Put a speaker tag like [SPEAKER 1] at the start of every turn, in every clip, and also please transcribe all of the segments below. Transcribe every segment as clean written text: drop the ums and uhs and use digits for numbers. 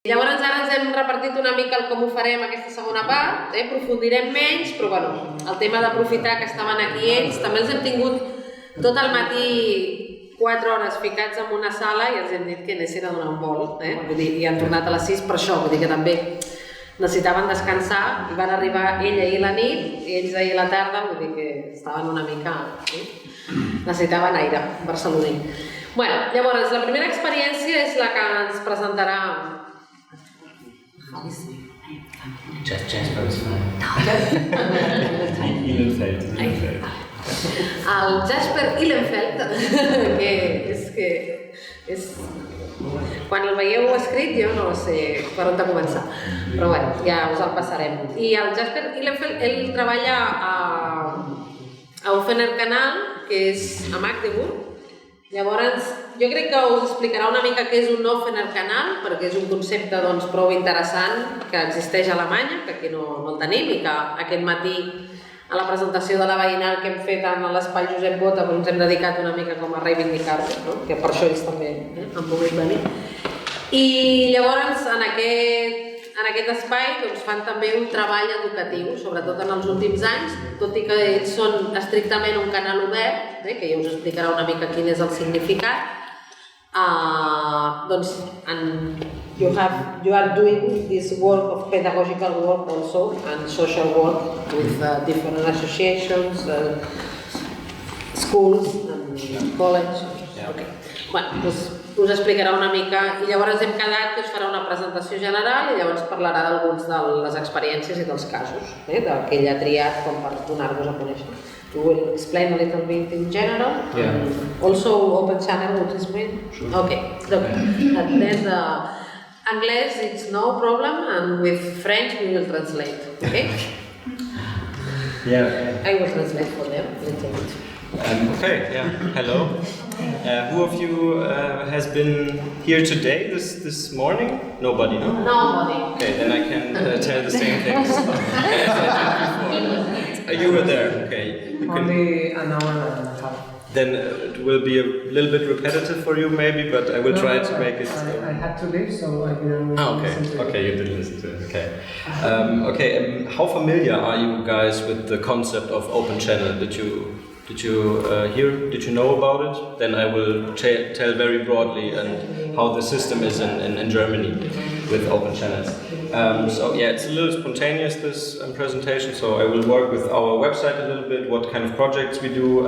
[SPEAKER 1] Llavors ara ens hem repartit una mica el com ho farem aquesta segona part, aprofundirem menys, però bueno, el tema d'aprofitar que estaven aquí ells, també els hem tingut tot el matí 4 hores ficats en una sala i els hem dit que anessin a donar un volt, vull dir, i han tornat a les 6 per això, vull dir que també necessitaven descansar i van arribar ell ahir a la nit i ells ahir a la tarda, vull dir que estaven una mica... necessitaven aire barceloní. Bueno, llavors, la primera experiència és la que ens presentarà
[SPEAKER 2] Jasper Ihlenfeldt.
[SPEAKER 1] El Jasper Ihlenfeldt, que és... Quan el veieu escrit jo no sé per on començar, però bé, ja us el passarem. I el Jasper Ihlenfeldt, ell treballa a Offener Kanal, que és a Magdeburg. Llavors, jo crec que us explicarà una mica què és un Offener Kanal, perquè és un concepte prou interessant que existeix a Alemanya, que aquí no el tenim, i que aquest matí a la presentació de la veïnal que hem fet en l'espai Josep Bota ens hem dedicat una mica com a reivindicar-ho, que per això ells també han pogut venir. I llavors en aquest espai fan també un treball educatiu, sobretot en els últims anys, tot i que ells són estrictament un canal obert, que ja us explicarà una mica quin és el significat. Doncs you are doing this work of pedagogical work also and social work with different associations, schools and college. Okay. Bueno, doncs us explicarà una mica i llavors hem quedat que us farà una presentació general i llavors parlarà d'alguns de les experiències i dels casos del que ell ha triat com per donar-vos a conèixer. You will explain a little bit in general.
[SPEAKER 2] Yeah.
[SPEAKER 1] Also open channel, what is mean?
[SPEAKER 2] Sure.
[SPEAKER 1] Okay. And then English, it's no problem, and with French we will translate. Okay?
[SPEAKER 2] Yeah.
[SPEAKER 1] I will translate for them a little bit.
[SPEAKER 2] Okay, yeah. Hello. Who of you has been here today, this morning? Nobody, no?
[SPEAKER 1] Nobody.
[SPEAKER 2] Okay, then I can tell the same things as I did before. You were there, okay.
[SPEAKER 3] Only an hour and a half.
[SPEAKER 2] Then it will be a little bit repetitive for you maybe, but I will try to make it...
[SPEAKER 3] I had to leave, so I didn't listen to it.
[SPEAKER 2] Okay, you didn't listen to it, okay. How familiar are you guys with the concept of open channel? Did you hear? Did you know about it? Then I will tell very broadly and how the system is in Germany with open channels. So yeah, it's a little spontaneous, this presentation, so I will work with our website a little bit, what kind of projects we do,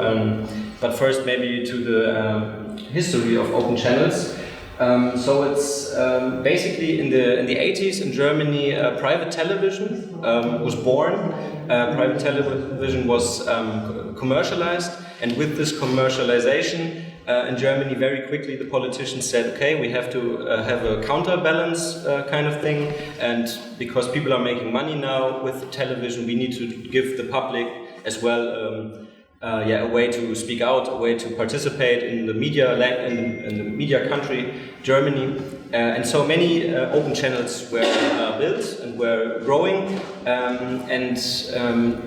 [SPEAKER 2] but first maybe to the history of open channels. So it's basically in the 80s in Germany, private television was born. Private television was commercialized, and with this commercialization in Germany, very quickly the politicians said, okay, we have to have a counterbalance kind of thing, and because people are making money now with television, we need to give the public as well a way to speak out, a way to participate in the media in the media country, Germany. And so many open channels were built and were growing, and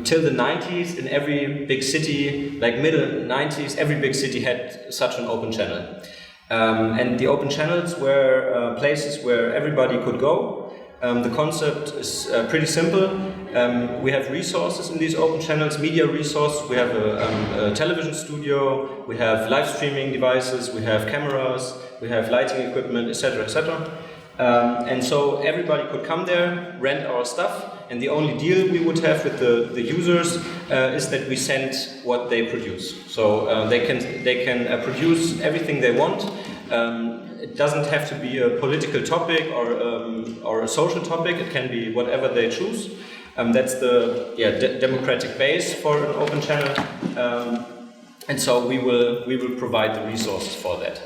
[SPEAKER 2] till the 90s in every big city, like middle 90s, every big city had such an open channel. And the open channels were places where everybody could go. The concept is pretty simple. We have resources in these open channels, media resources. We have a television studio, we have live streaming devices, we have cameras, we have lighting equipment, etc., etc. And so everybody could come there, rent our stuff, and the only deal we would have with the users is that we send what they produce. So they can produce everything they want. It doesn't have to be a political topic or a social topic. It can be whatever they choose. That's the democratic base for an open channel, and so we will provide the resources for that.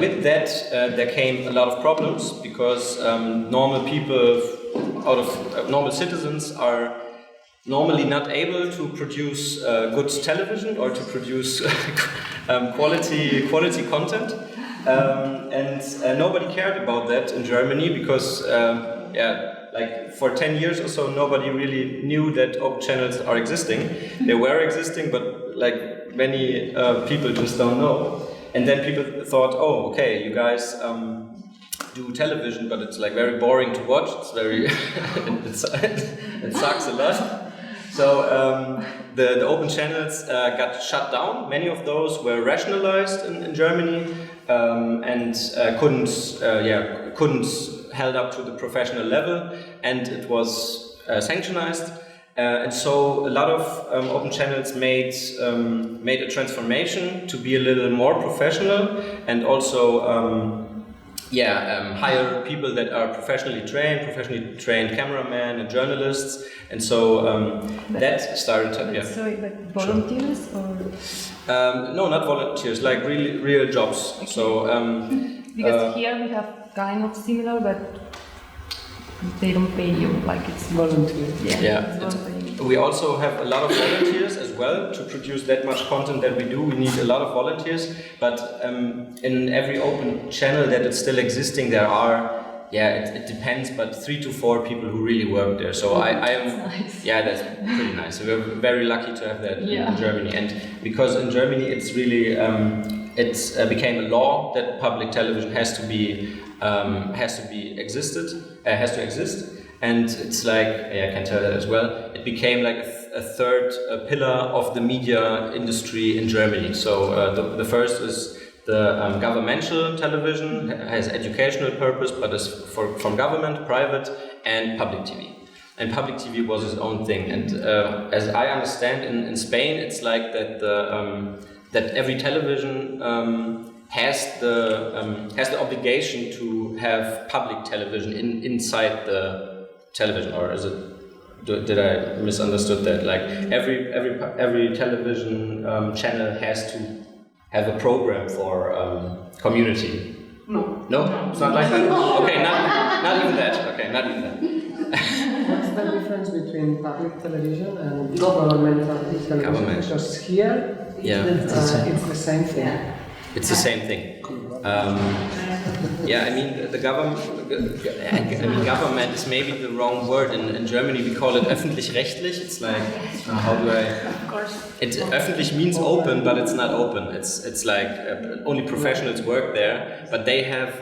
[SPEAKER 2] With that there came a lot of problems because normal people, normal citizens, are normally not able to produce good television or to produce quality content. And nobody cared about that in Germany because, like for 10 years or so, nobody really knew that open channels are existing. They were existing, but like many people just don't know. And then people thought, oh, okay, you guys do television, but it's like very boring to watch. It's very, it sucks a lot. So the open channels got shut down. Many of those were rationalized in Germany and couldn't held up to the professional level, and it was sanctionized. And so a lot of open channels made a transformation to be a little more professional, and also hire people that are professionally trained cameramen and journalists, and so that started to
[SPEAKER 4] Sorry, but volunteers or?
[SPEAKER 2] No, not volunteers, like real jobs. Okay. So
[SPEAKER 4] because here we have kind of similar, but they don't pay you, like it's volunteer.
[SPEAKER 2] We also have a lot of volunteers as well. To produce that much content that we do, we need a lot of volunteers. But in every open channel that is still existing, there are, it depends, but 3 to 4 people who really work there. So I am,
[SPEAKER 4] nice.
[SPEAKER 2] That's pretty nice. So we're very lucky to have that in Germany. And because in Germany it's really, it became a law that public television has to exist. And it's like, I can tell that as well, it became like a third pillar of the media industry in Germany. So the first is the governmental television, has educational purpose, but is from government, private, and public TV. And public TV was its own thing. And as I understand, in Spain, it's like that that every television has the obligation to have public television inside the television, or is it? Did I misunderstood that? Like every television channel has to have a program for community.
[SPEAKER 3] No,
[SPEAKER 2] it's not like that. Okay, not even that. Okay, not even that.
[SPEAKER 3] What's the difference between public television and governmental television? Because here, it's the same thing.
[SPEAKER 2] Yeah. It's the same thing. I mean, the government. Government is maybe the wrong word. In Germany, we call it öffentlich-rechtlich. It's like, how do I?
[SPEAKER 4] Of course.
[SPEAKER 2] Öffentlich means open, but it's not open. It's like only professionals work there, but they have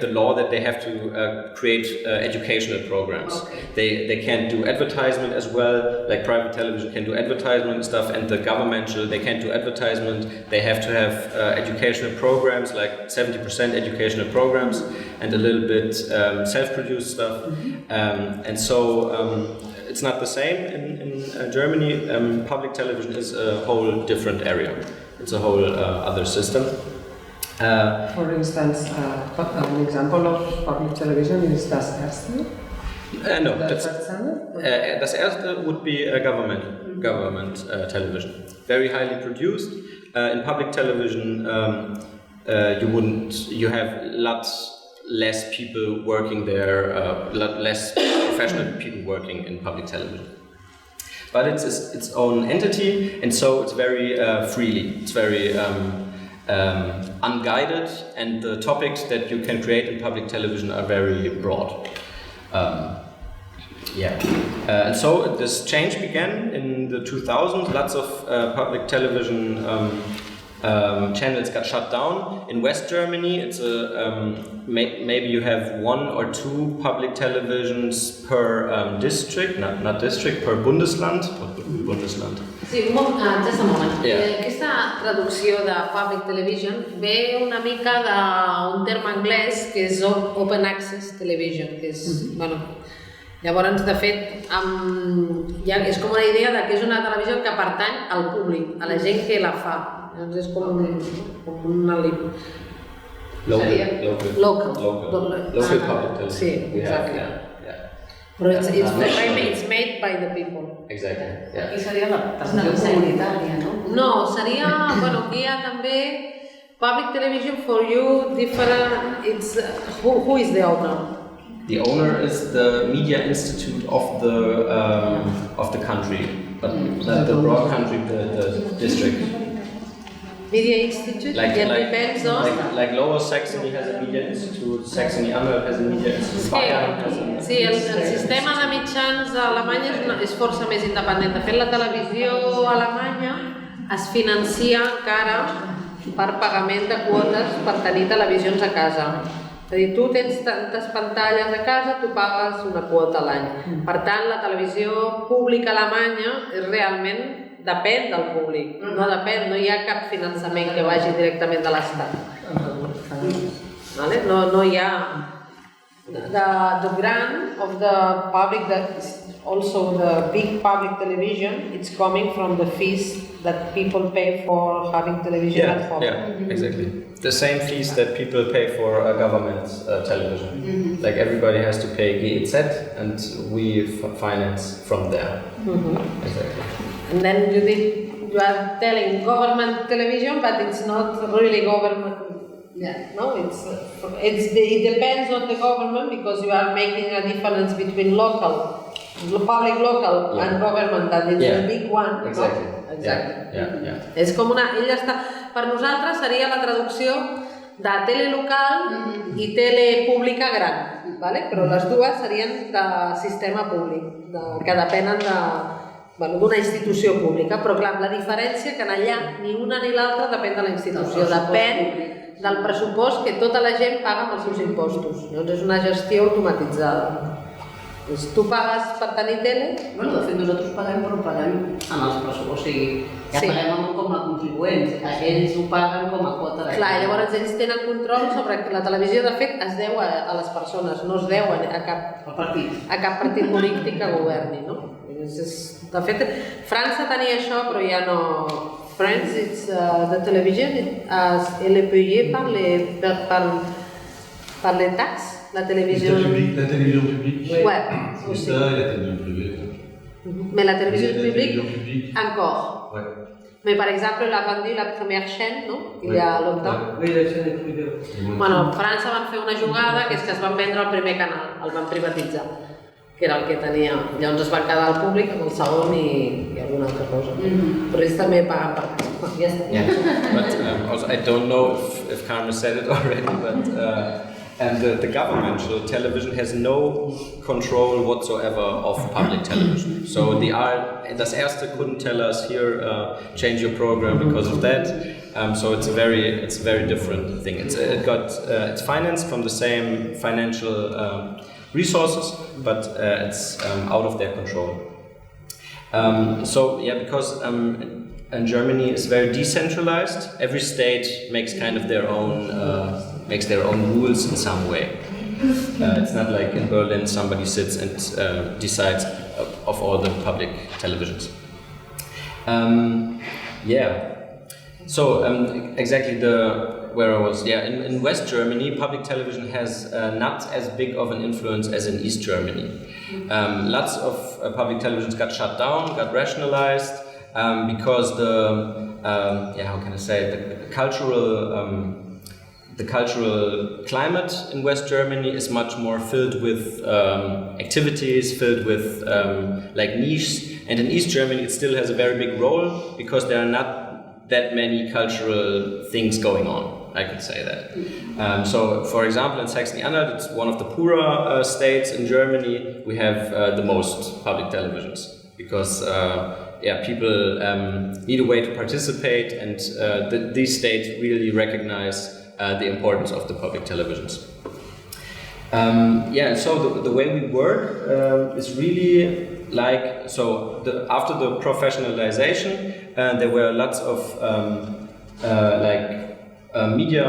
[SPEAKER 2] the law that they have to create educational programs. Okay. They can't do advertisement as well. Like private television can do advertisement and stuff, and the governmental, they can't do advertisement. They have to have educational programs, like 70% educational programs, and a little bit self-produced stuff. And so it's not the same in Germany. Public television is a whole different area. It's a whole other system.
[SPEAKER 3] For instance, an example of public television is Das Erste?
[SPEAKER 2] No, Das Erste would be a government television. Very highly produced. In public television, you have lots less people working there, less professional people working in public television. But it's its own entity, and so it's very freely. It's very unguided, and the topics that you can create in public television are very broad. And so this change began in the 2000s. Lots of public television channels got shut down. In West Germany, it's maybe you have 1 or 2 public televisions per district, not district, per Bundesland.
[SPEAKER 1] Sí, just a moment. Aquesta traducció de public television ve una mica d'un terme anglès que és open access television, que és, llavors, de fet, és com una idea de que és una televisió que pertany al públic, a la gent que la fa. Llavors és com una local
[SPEAKER 2] public television.
[SPEAKER 1] Sí, exacte. Però it's made by the people.
[SPEAKER 2] Exactly.
[SPEAKER 5] Aquí seria la televisió comunitària, no?
[SPEAKER 1] No, seria, aquí hi ha també public television for you, different, it's, who is the owner?
[SPEAKER 2] The owner is the media institute of the country, but not the broad country, the district.
[SPEAKER 1] Media institute? Depends on...
[SPEAKER 2] Like Lower Saxony has a media institute, Saxony-Anhalt has a media institute, Bayern has a...
[SPEAKER 1] Sí, el sistema de mitjans d'Alemanya és força més independent. De fet, la televisió alemanya es financia encara per pagament de quotes per tenir televisions a casa. És a dir, tu tens tantes pantalles a casa, tu pagues una quota a l'any. Per tant, la televisió pública alemanya realment depèn del públic. No depèn, no hi ha cap finançament que vagi directament de l'Estat. No hi ha... The grant of the public, also the big public television, it's coming from the fees that people pay for having television at home.
[SPEAKER 2] Yeah, exactly. The same fees that people pay for government television. Like everybody has to pay GEZ and we finance from there. Exactly.
[SPEAKER 1] And then you are telling government television, but it's not really government. Yeah. No, it depends on the government because you are making a difference between public local and government, and it's a big one.
[SPEAKER 2] Exactly.
[SPEAKER 1] No? Exactly.
[SPEAKER 2] Yeah.
[SPEAKER 1] És com ella està... Per nosaltres seria la traducció de tele local i tele pública gran, ¿vale? Però les dues serien de sistema públic, que depenen d'una institució pública, però clar, la diferència que allà ni una ni l'altra depèn de la institució, depèn del pressupost que tota la gent paga amb els seus impostos. Llavors és una gestió automatitzada. Tu pagues per tenir tele?
[SPEAKER 5] Bueno, de fet nosaltres paguem, però paguem en els pressupostos, o sigui, ja paguem com a contribuents, ells ho paguen com a quota de...
[SPEAKER 1] Clar, llavors ells tenen control sobre que la televisió, de fet, es deu a les persones, no es deu a cap partit polític que governi, no? De fet, França tenia això, però ja no... France, it's the television, elle est payée par les taxes. La télévision publique. Ouais, aussi.
[SPEAKER 6] Ça, et la télévision privée.
[SPEAKER 1] Mais la télévision publique, encore. Ouais. Mais par exemple, elle a vendu la première chaîne, non? Il y a longtemps.
[SPEAKER 3] Oui, la chaîne est privée.
[SPEAKER 1] Bueno, França van fer una jugada que és que es van vendre el primer canal, el van privatitzar, que era el que tenia. Llavors es van quedar al públic amb el segon i alguna altra cosa. Però ells també paguen per casa. Ja està.
[SPEAKER 2] But also, I don't know if Carmen said it already, but and the governmental television has no control whatsoever of public television. So das Erste couldn't tell us here, change your program because of that. So it's a very different thing. It's financed from the same financial resources, but it's out of their control. Because and Germany is very decentralized. Every state makes kind of their own rules in some way. It's not like in Berlin somebody sits and decides of all the public televisions. So exactly where I was. Yeah, in West Germany, public television has not as big of an influence as in East Germany. Lots of public televisions got shut down, got rationalized. Because the cultural climate in West Germany is much more filled with activities, filled with niches, and in East Germany it still has a very big role because there are not that many cultural things going on, I could say that. So, for example, in Saxony-Anhalt, it's one of the poorer states in Germany, we have the most public televisions because people need a way to participate, and these states really recognize the importance of the public televisions. So the way we work is really after the professionalization, there were lots of media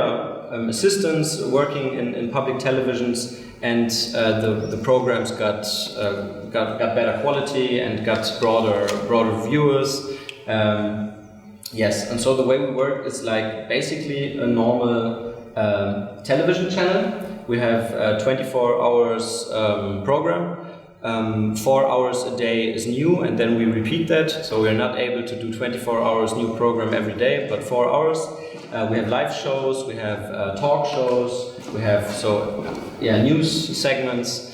[SPEAKER 2] assistants working in public televisions, and the programs got better quality and got broader viewers. And so the way we work is basically a normal television channel. We have 24 hours program. 4 hours a day is new, and then we repeat that. So we're not able to do 24 hours new program every day, but 4 hours. We have live shows, we have talk shows, we have news segments.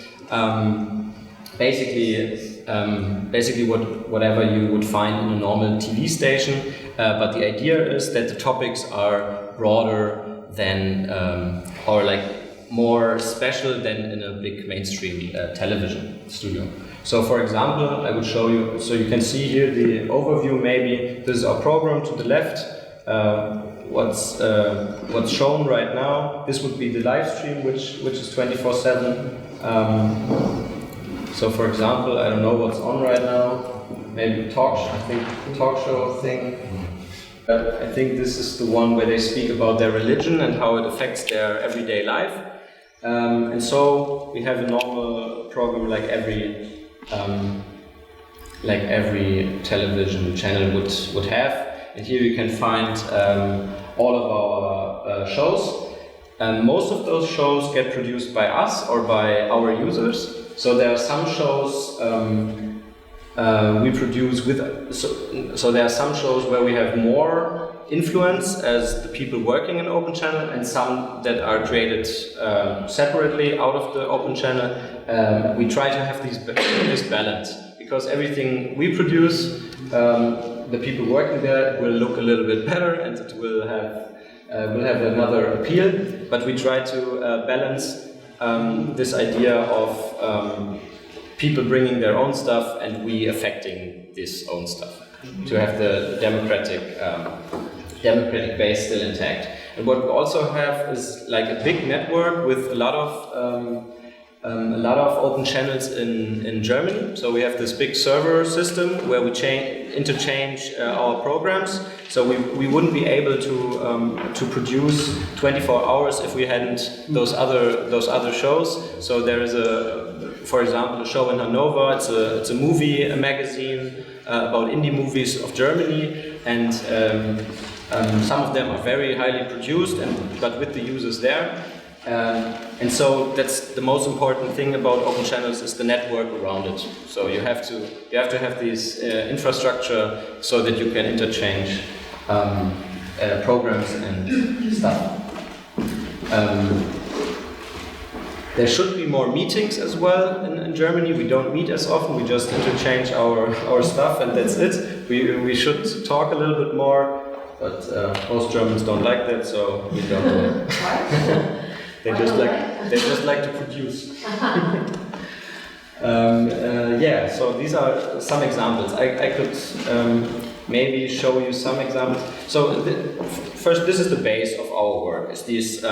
[SPEAKER 2] Basically whatever you would find in a normal TV station. But the idea is that the topics are broader than more special than in a big mainstream television studio. So for example, I would show you, so you can see here the overview maybe. This is our program to the left. what's shown right now. This would be the live stream, which is 24/7. So, for example, I don't know what's on right now. Maybe talk show thing. I think this is the one where they speak about their religion and how it affects their everyday life. And so we have a normal program like every television channel would have. And here you can find all of our shows. Most of those shows get produced by us or by our users. So there are some shows we produce with. So there are some shows where we have more influence as the people working in Open Channel, and some that are created separately out of the Open Channel. We try to have this balance, because everything we produce, the people working there will look a little bit better, and it will have another appeal. But we try to balance this idea of people bringing their own stuff and we affecting this own stuff, to have the democratic base still intact. And what we also have is like a big network with a lot of open channels in Germany. So we have this big server system where we interchange our programs. So we wouldn't be able to produce 24 hours if we hadn't those other shows. So there is for example, a show in Hanover. It's a movie, a magazine about indie movies of Germany, and some of them are very highly produced, but with the users there. And so that's the most important thing about open channels, is the network around it. So you have to have this infrastructure so that you can interchange programs and stuff. There should be more meetings as well in Germany. We don't meet as often. We just interchange our stuff, and that's it. We should talk a little bit more, but most Germans don't like that, so we don't do it. They just like to produce. Yeah, so these are some examples. I could maybe show you some examples. So first, this is the base of our work. It's these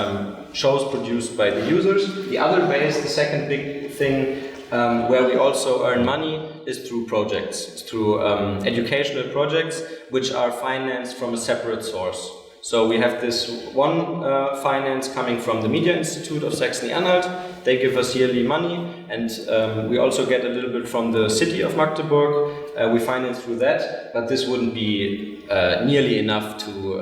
[SPEAKER 2] shows produced by the users. The other base, the second big thing, where we also earn money, is through projects. It's through educational projects, which are financed from a separate source. So we have this one finance coming from the Media Institute of Saxony-Anhalt. They give us yearly money, and we also get a little bit from the city of Magdeburg. We finance through that, but this wouldn't be nearly enough to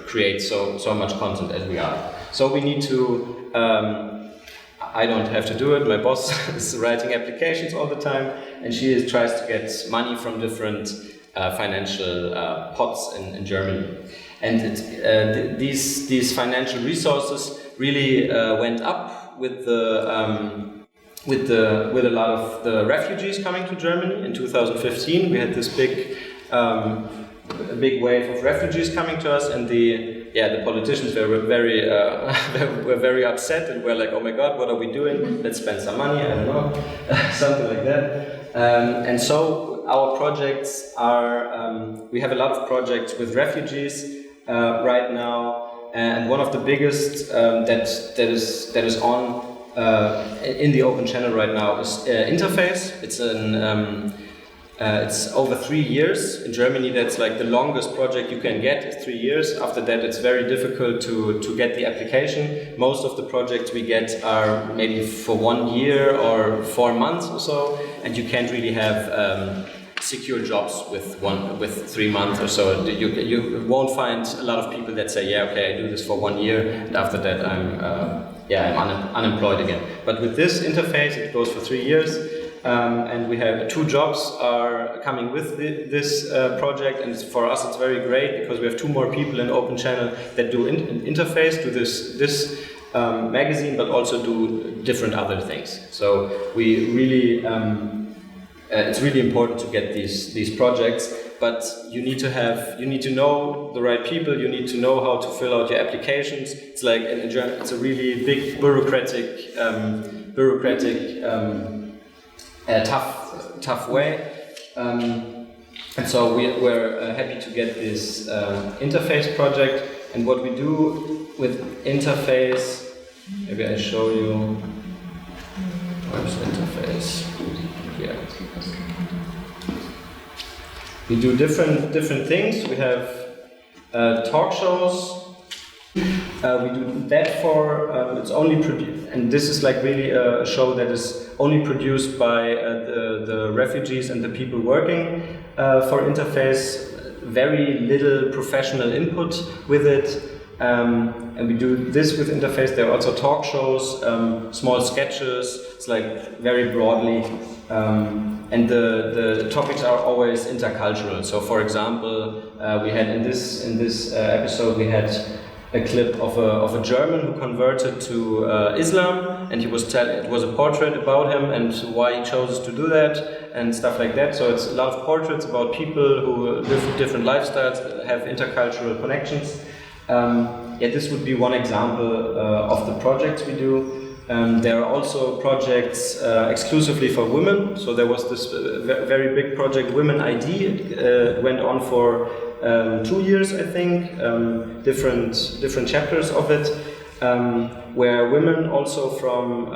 [SPEAKER 2] create so much content as we are. So we need to, I don't have to do it, my boss is writing applications all the time, and she tries to get money from different financial pots in Germany. And these financial resources really went up with a lot of the refugees coming to Germany. In 2015, we had this big wave of refugees coming to us, and the politicians were very upset, and were like, "Oh my God, what are we doing? Let's spend some money." I don't know, something like that. And so our projects are. We have a lot of projects with refugees. Right now, and one of the biggest that is on in the Open Channel right now is Interface. It's over 3 years. In Germany, that's like the longest project you can get is 3 years. After that, it's very difficult to get the application. Most of the projects we get are maybe for 1 year or 4 months or so, and you can't really have secure jobs with 3 months or so. You won't find a lot of people that say, "Yeah, okay, I do this for 1 year, and after that I'm unemployed again." But with this interface, it goes for 3 years, and we have 2 jobs are coming with this project, and for us it's very great because we have 2 more people in Open Channel that do interface, do this magazine, but also do different other things. So we really. It's really important to get these projects, but you need to know the right people. You need to know how to fill out your applications. It's like in Germany, it's a really big bureaucratic, tough way. And so we're happy to get this interface project. And what we do with interface, maybe I show you. Where's interface? Here. We do different things. We have talk shows. We do that for it's only produced, and this is like really a show that is only produced by the refugees and the people working for interface. Very little professional input with it, and we do this with interface. There are also talk shows, small sketches. It's like very broadly. And the topics are always intercultural. So, for example, we had in this episode we had a clip of a German who converted to Islam, and he was it was a portrait about him and why he chose to do that and stuff like that. So it's a lot of portraits about people who live different lifestyles, have intercultural connections. This would be one example of the projects we do. There are also projects exclusively for women. So there was this very big project, Women ID. It went on for 2 years, I think. Different chapters of it, where women also from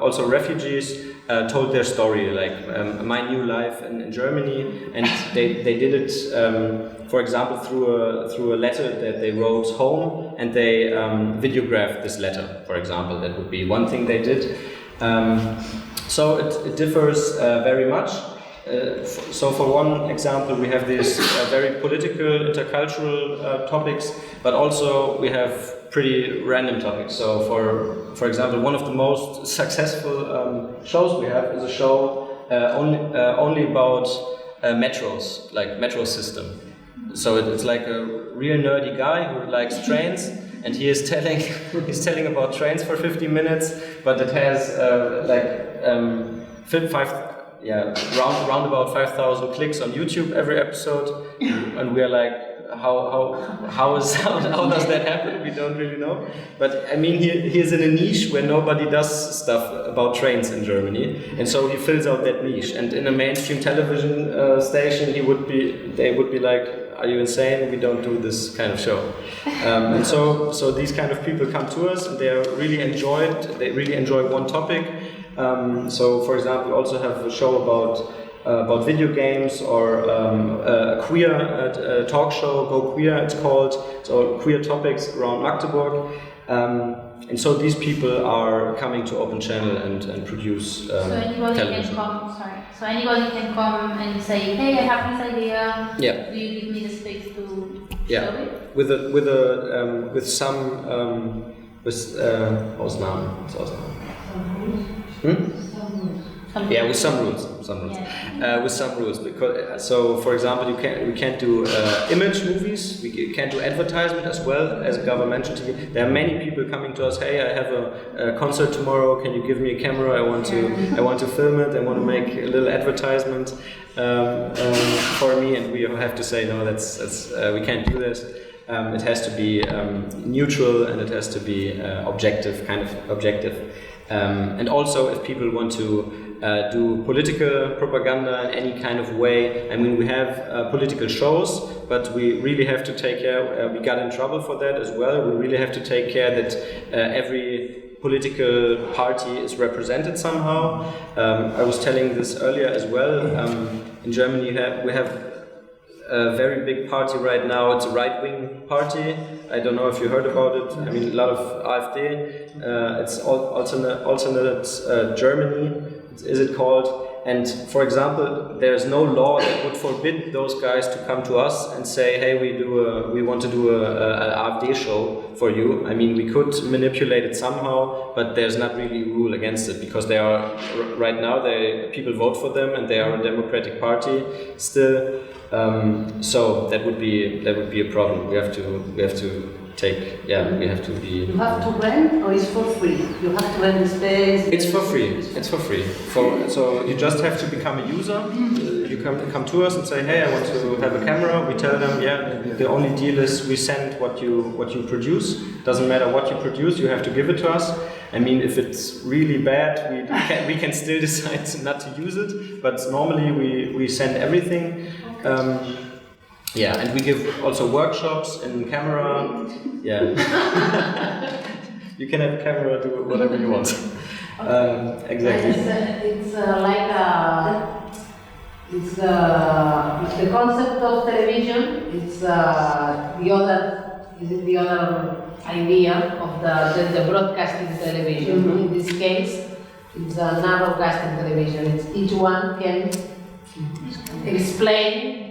[SPEAKER 2] also refugees told their story, like my new life in Germany, and they did it, for example, through a letter that they wrote home, and they videographed this letter, for example. That would be one thing they did. So it differs very much. So for one example, we have these very political, intercultural topics, but also we have pretty random topics. So for example, one of the most successful shows we have is a show only about metros, like metro system. So it's like a real nerdy guy who likes trains, and he is telling about trains for 50 minutes, but it has round about 5,000 clicks on YouTube every episode, and we are like, how does that happen? We don't really know. But I mean, he is in a niche where nobody does stuff about trains in Germany, and so he fills out that niche. And in a mainstream television station, they would be like, "Are you insane? We don't do this kind of show." And so these kind of people come to us, and they really enjoy one topic. So, for example, we also have a show about video games, or a queer talk show, Go Queer it's called, so queer topics around Magdeburg. And so these people are coming to Open Channel and produce television.
[SPEAKER 6] So anybody can come and say, hey, I have this idea.
[SPEAKER 2] Yeah.
[SPEAKER 6] Do you give me the space to show it?
[SPEAKER 2] With some Ausnahmen. Yeah, with some rules.
[SPEAKER 6] Yeah.
[SPEAKER 2] With some rules, because for example, we can't do image movies. We can't do advertisement as well as governmental TV. There are many people coming to us. Hey, I have a concert tomorrow. Can you give me a camera? I want to film it. I want to make a little advertisement for me. And we have to say no. That's we can't do this. It has to be neutral, and it has to be objective, kind of objective. And also, if people want to do political propaganda in any kind of way, I mean, we have political shows, but we really have to take care, we got in trouble for that as well, we really have to take care that every political party is represented somehow. I was telling this earlier as well, in Germany we have a very big party right now. It's a right-wing party. I don't know if you heard about it. I mean, a lot of AfD. It's alternate Germany, is it called? And for example, there's no law that would forbid those guys to come to us and say, "Hey, we want to do an AfD show for you." I mean, we could manipulate it somehow, but there's not really a rule against it, because they are right now. People vote for them, and they are a democratic party still. So that would be a problem. We have to take. Yeah, we have to be.
[SPEAKER 5] You have to rent, or it's for free? You have to rent the space.
[SPEAKER 2] It's for free. It's for free. So you just have to become a user. You come to us and say, "Hey, I want to have a camera." We tell them, "Yeah, the only deal is we send what you produce. Doesn't matter what you produce, you have to give it to us." I mean, if it's really bad, we can still decide not to use it. But normally we send everything. Yeah, and we give also workshops in camera. Yeah. You can have camera, do whatever you want. Exactly.
[SPEAKER 1] It's like it's the concept of television. It's the other idea of the broadcasting television. In this case, it's a narrowcasting television. It's each one can explain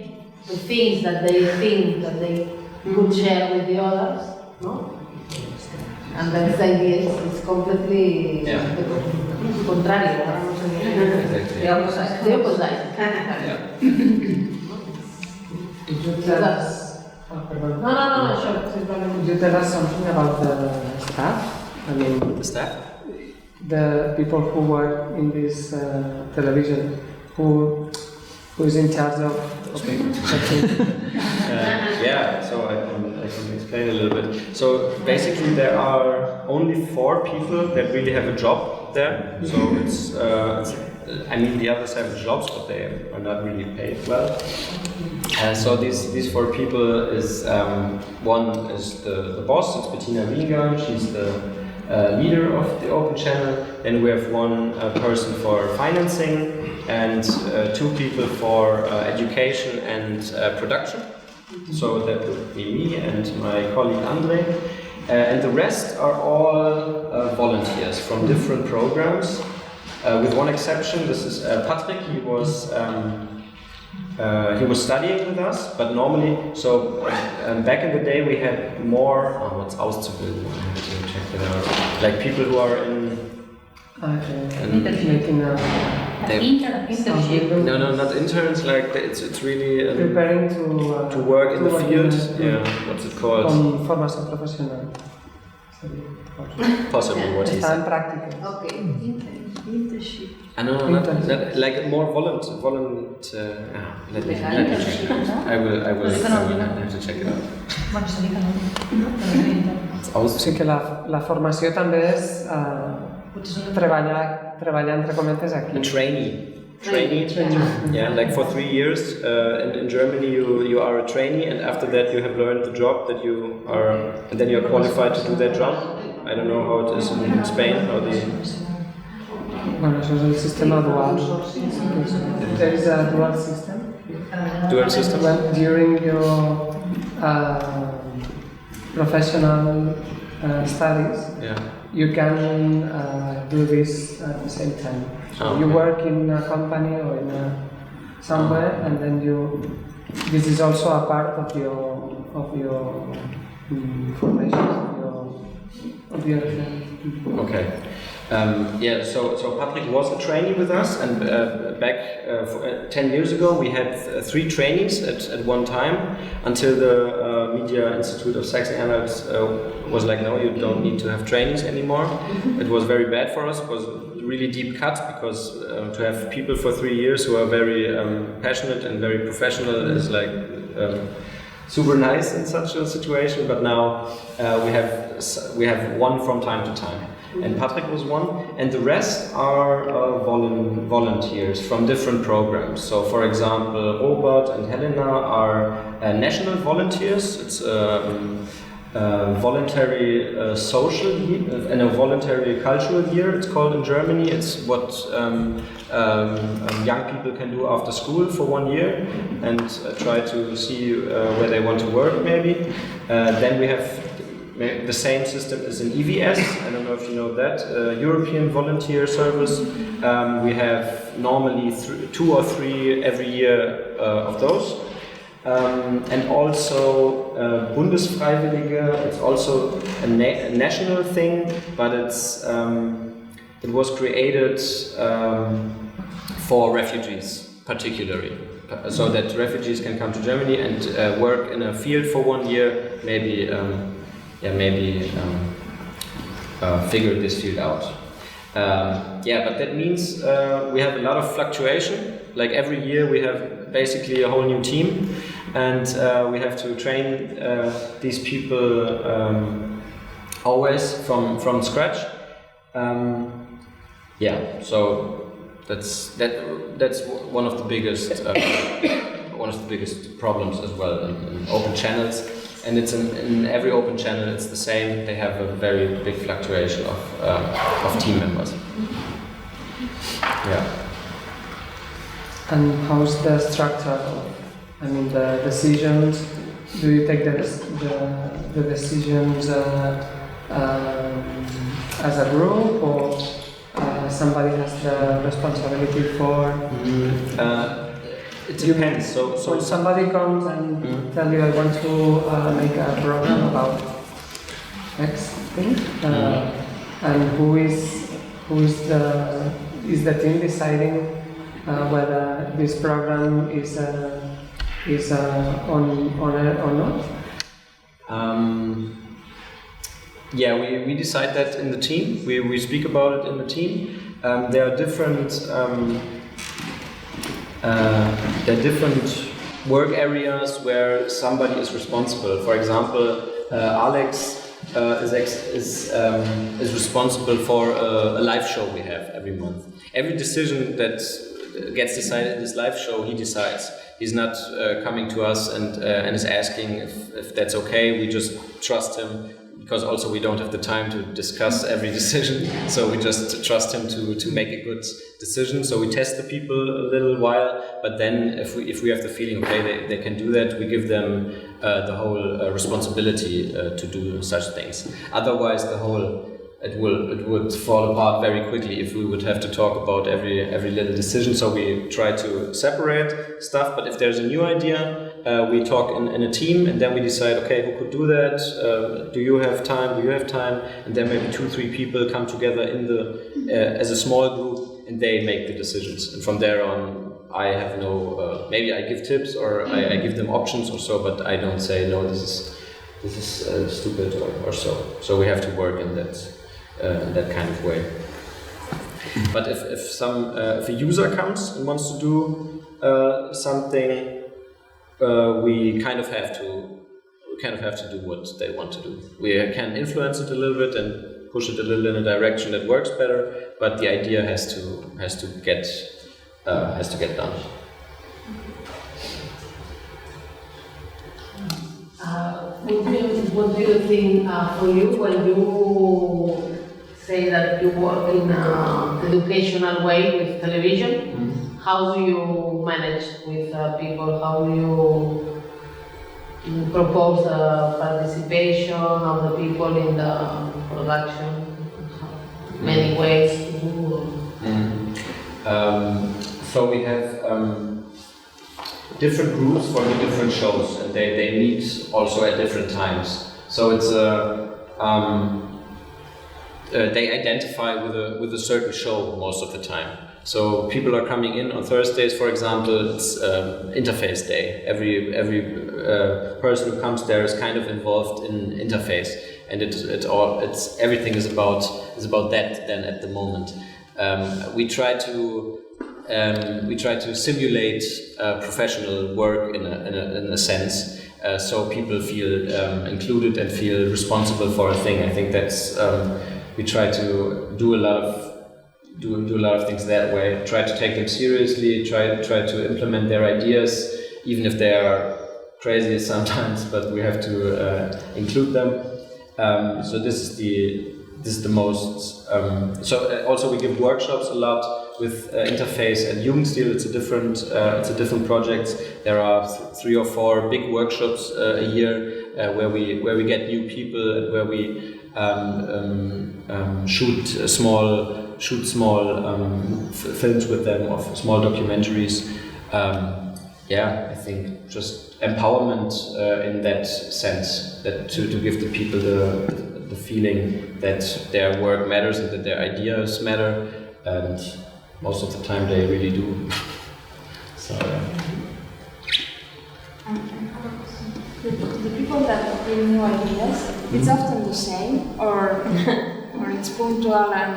[SPEAKER 1] the things that they think that they could share with the others, no? And that's the idea. It's completely contrary. The opposite. The opposite. No, sure.
[SPEAKER 3] Could you tell us something about the staff? I mean,
[SPEAKER 2] The staff?
[SPEAKER 3] The people who work in this television, who is in charge of
[SPEAKER 2] yeah, so I can explain a little bit. So basically there are only 4 people that really have a job there. So it's I mean the others have jobs, but they are not really paid well. So these 4 people is one is the boss, it's Bettina Wieger, she's the leader of the Open Channel. Then we have one person for financing and 2 people for education and production. So that would be me and my colleague Andre. And the rest are all volunteers from different programs. With one exception, this is Patrick. He was studying with us, but normally, so back in the day we had more, what's auszubilden, I have to check that out, like people who are in...
[SPEAKER 6] Internship.
[SPEAKER 2] No, not interns, like it's really...
[SPEAKER 3] preparing
[SPEAKER 2] to work in the field, yeah, what's it called?
[SPEAKER 3] Formación profesional.
[SPEAKER 2] Possibly what he
[SPEAKER 3] Está en
[SPEAKER 2] said.
[SPEAKER 3] práctica.
[SPEAKER 1] Okay.
[SPEAKER 6] Internship.
[SPEAKER 2] No, not like more let me check it out. I will have to check it out.
[SPEAKER 3] Sí que la formació també és treballar entre cometes aquí.
[SPEAKER 2] A trainee. Yeah, like for 3 years in Germany you are a trainee, and after that you have learned the job that you are, and then you are qualified to do that job. I don't know how it is in Spain or the...
[SPEAKER 3] Bueno, això és el sistema dual. There is a dual system.
[SPEAKER 2] Dual system?
[SPEAKER 3] When during your professional studies, you can do this at the same time. So you work in a company or in somewhere, and then this is also a part of your formation, of your
[SPEAKER 2] Okay. Yeah, so Patrick was a trainee with us, and back 10 years ago we had 3 trainees at one time, until the Media Institute of Saxony-Anhalt was like, no, you don't need to have trainees anymore. It was very bad for us. It was a really deep cut, because to have people for 3 years who are very passionate and very professional is like super nice in such a situation, but now we have one from time to time. And Patrick was one, and the rest are volunteers from different programs. So, for example, Robert and Helena are national volunteers. It's a voluntary social year and a voluntary cultural year, it's called in Germany. It's what young people can do after school for 1 year and try to see where they want to work, maybe. Then we have the same system is in EVS, I don't know if you know that, European Volunteer Service. We have normally 2 or 3 every year of those. And also Bundesfreiwillige, it's also a national thing, but it was created for refugees particularly. So that refugees can come to Germany and work in a field for 1 year, maybe figure this field out. But that means we have a lot of fluctuation. Like every year we have basically a whole new team, and we have to train these people always from scratch. So that's one of the biggest one of the biggest problems as well in open channels. And it's in every open channel it's the same. They have a very big fluctuation of team members. Yeah.
[SPEAKER 3] And how's the structure? I mean, the decisions. Do you take the decisions as a group, or somebody has the responsibility for?
[SPEAKER 2] It depends. So
[SPEAKER 3] when somebody comes and tell you, I want to make a program about X thing, and who is the team deciding whether this program is on air or not?
[SPEAKER 2] Yeah, we decide that in the team. We speak about it in the team. There are different work areas where somebody is responsible. For example, Alex is responsible for a live show we have every month. Every decision that gets decided in this live show, he decides. He's not coming to us and is asking if that's okay. We just trust him, because also we don't have the time to discuss every decision. So we just trust him to make a good decision. So we test the people a little while, but then if we have the feeling, okay, they can do that, we give them the whole responsibility to do such things. Otherwise, it would fall apart very quickly if we would have to talk about every little decision. So we try to separate stuff, but if there's a new idea, we talk in a team, and then we decide, okay, who could do that? Do you have time? Do you have time? And then maybe 2-3 people come together in as a small group, and they make the decisions. And from there on, I have no. Maybe I give tips, or I give them options or so, but I don't say no. This is stupid or so. So we have to work in that kind of way. But if a user comes and wants to do something, we kind of have to do what they want to do. We can influence it a little bit and push it a little in a direction that works better, but the idea has to get done.
[SPEAKER 1] What do you think for you when you say that you work in an educational way with television? Mm-hmm. How do you manage with people? How do you propose the participation of the people in the production? Many ways to do.
[SPEAKER 2] Mm-hmm. So we have different groups for the different shows, and they meet also at different times. So it's they identify with a certain show most of the time. So people are coming in on Thursdays, for example. It's interface day. Every person who comes there is kind of involved in interface, and it's everything is about that. Then at the moment, we try to simulate professional work in a sense, so people feel included and feel responsible for a thing. I think that's we try to do a lot of things that way. Try to take them seriously. Try to implement their ideas, even if they are crazy sometimes. But we have to include them. So this is the most. Also we give workshops a lot with interface and Jugendstil. It's a different project. There are 3 or 4 big workshops a year where we get new people and where we shoot small films with them, of small documentaries. I think just empowerment in that sense, that to give the people the feeling that their work matters and that their ideas matter, and most of the time they really do. So
[SPEAKER 7] the people that bring new ideas, it's often the same, or it's punctual and.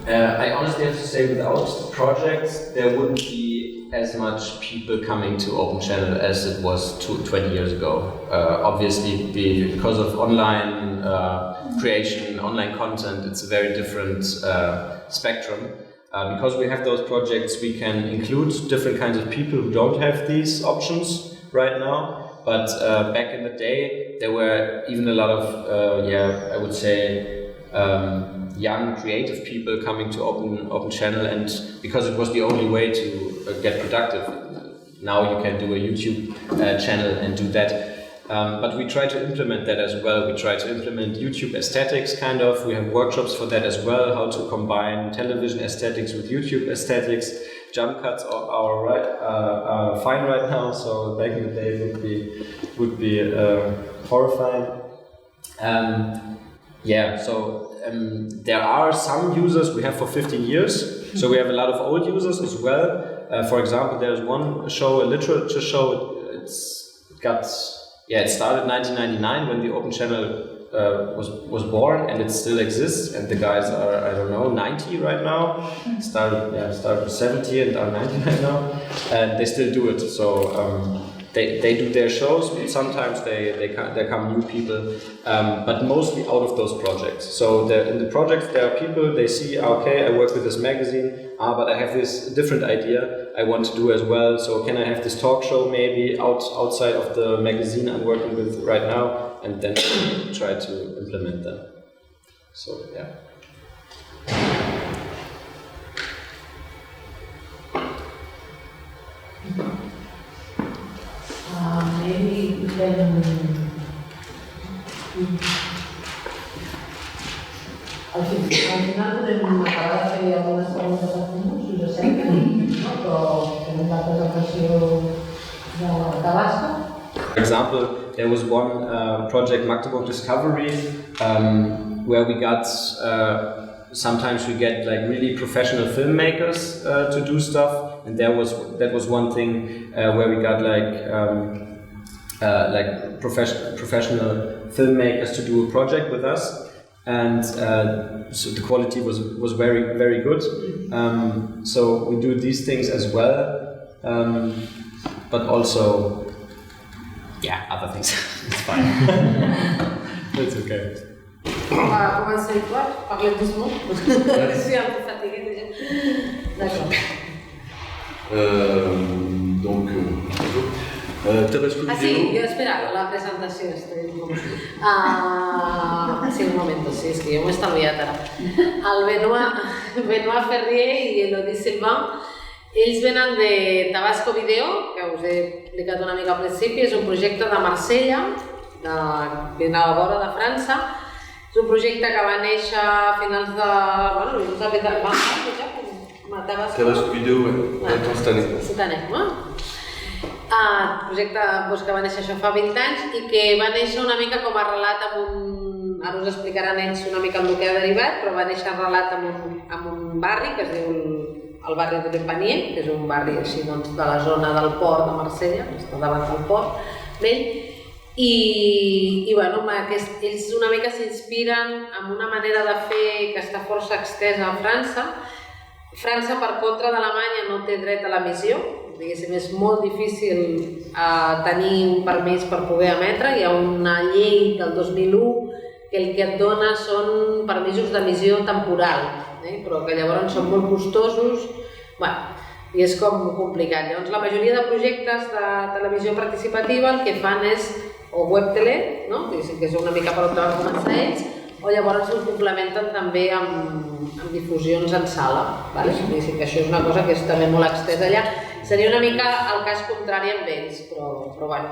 [SPEAKER 2] I honestly have to say, without projects, there wouldn't be as much people coming to Open Channel as it was 20 years ago. Obviously, because of online creation, online content, it's a very different spectrum. Because we have those projects, we can include different kinds of people who don't have these options right now. But back in the day, there were even a lot of, I would say, young creative people coming to open channel, and because it was the only way to get productive. Now you can do a YouTube channel and do that. But we try to implement that as well. We try to implement YouTube aesthetics, kind of. We have workshops for that as well, how to combine television aesthetics with YouTube aesthetics. Jump cuts are fine right now, so back in the day would be horrifying. There are some users we have for 15 years, so we have a lot of old users as well. For example, there's one show, a literature show. It started in 1999 when the Open Channel was born, and it still exists. And the guys are, I don't know, 90 right now. Started with 70 and are 90 right now, and they still do it. So they do their shows. But sometimes there come new people, but mostly out of those projects. So in the projects there are people. They see, okay, I work with this magazine, but I have this different idea I want to do as well. So can I have this talk show maybe outside of the magazine I'm working with right now, and then try to implement them. So yeah.
[SPEAKER 5] Maybe we can. Al final podem acabar de fer algunes preguntes a Comuns, si us sembla, no? Però tenim la presentació de Tabasco.
[SPEAKER 2] For example, there was one project, Magdeburg Discovery, where we got, sometimes we get like really professional filmmakers to do stuff, and that was one thing where we got like professional filmmakers to do a project with us, and so the quality was very, very good. So we do these things as well, but also other things. It's fine. It's okay.
[SPEAKER 1] On va commencer quoi? Parler doucement. Je suis un peu fatiguée déjà. D'accord.
[SPEAKER 8] Tabasco
[SPEAKER 1] Ah sí, yo esperaba la presentació, estoy un poco... sí, un momento, sí, es que yo m'he estalviat ara. El Benoît Ferrier i Elodie ells venen de Tabasco Video, que us he explicat una mica al principi, és un projecte de Marsella, de la vora de França. És un projecte que va néixer a finals de... Bueno, no sabia de...
[SPEAKER 8] Tabasco Video, cette année.
[SPEAKER 1] Cette année, no? Projecte que va néixer això fa 20 anys i que va néixer una mica com a relat amb un... Ara us explicaran ells una mica el que ha derivat, però va néixer relat amb un barri que es diu el barri de Alemanya, que és un barri així doncs, de la zona del port de Marsella, que està davant del port vell, i bueno, ells una mica s'inspiren en una manera de fer que està força extesa a França. França, per contra d'Alemanya, no té dret a l'emissió, diguéssim, és molt difícil tenir un permís per poder emetre. Hi ha una llei del 2001 que el que et dona són permisos d'emissió temporal, però que llavors són molt costosos, i és com complicat. Llavors la majoria de projectes de televisió participativa el que fan és o web-tele, que és una mica per on van començar ells, o llavors ho complementen també amb difusions en sala. Que això és una cosa que és també molt extesa allà. Seria una mica el cas contrari amb ells, però bueno.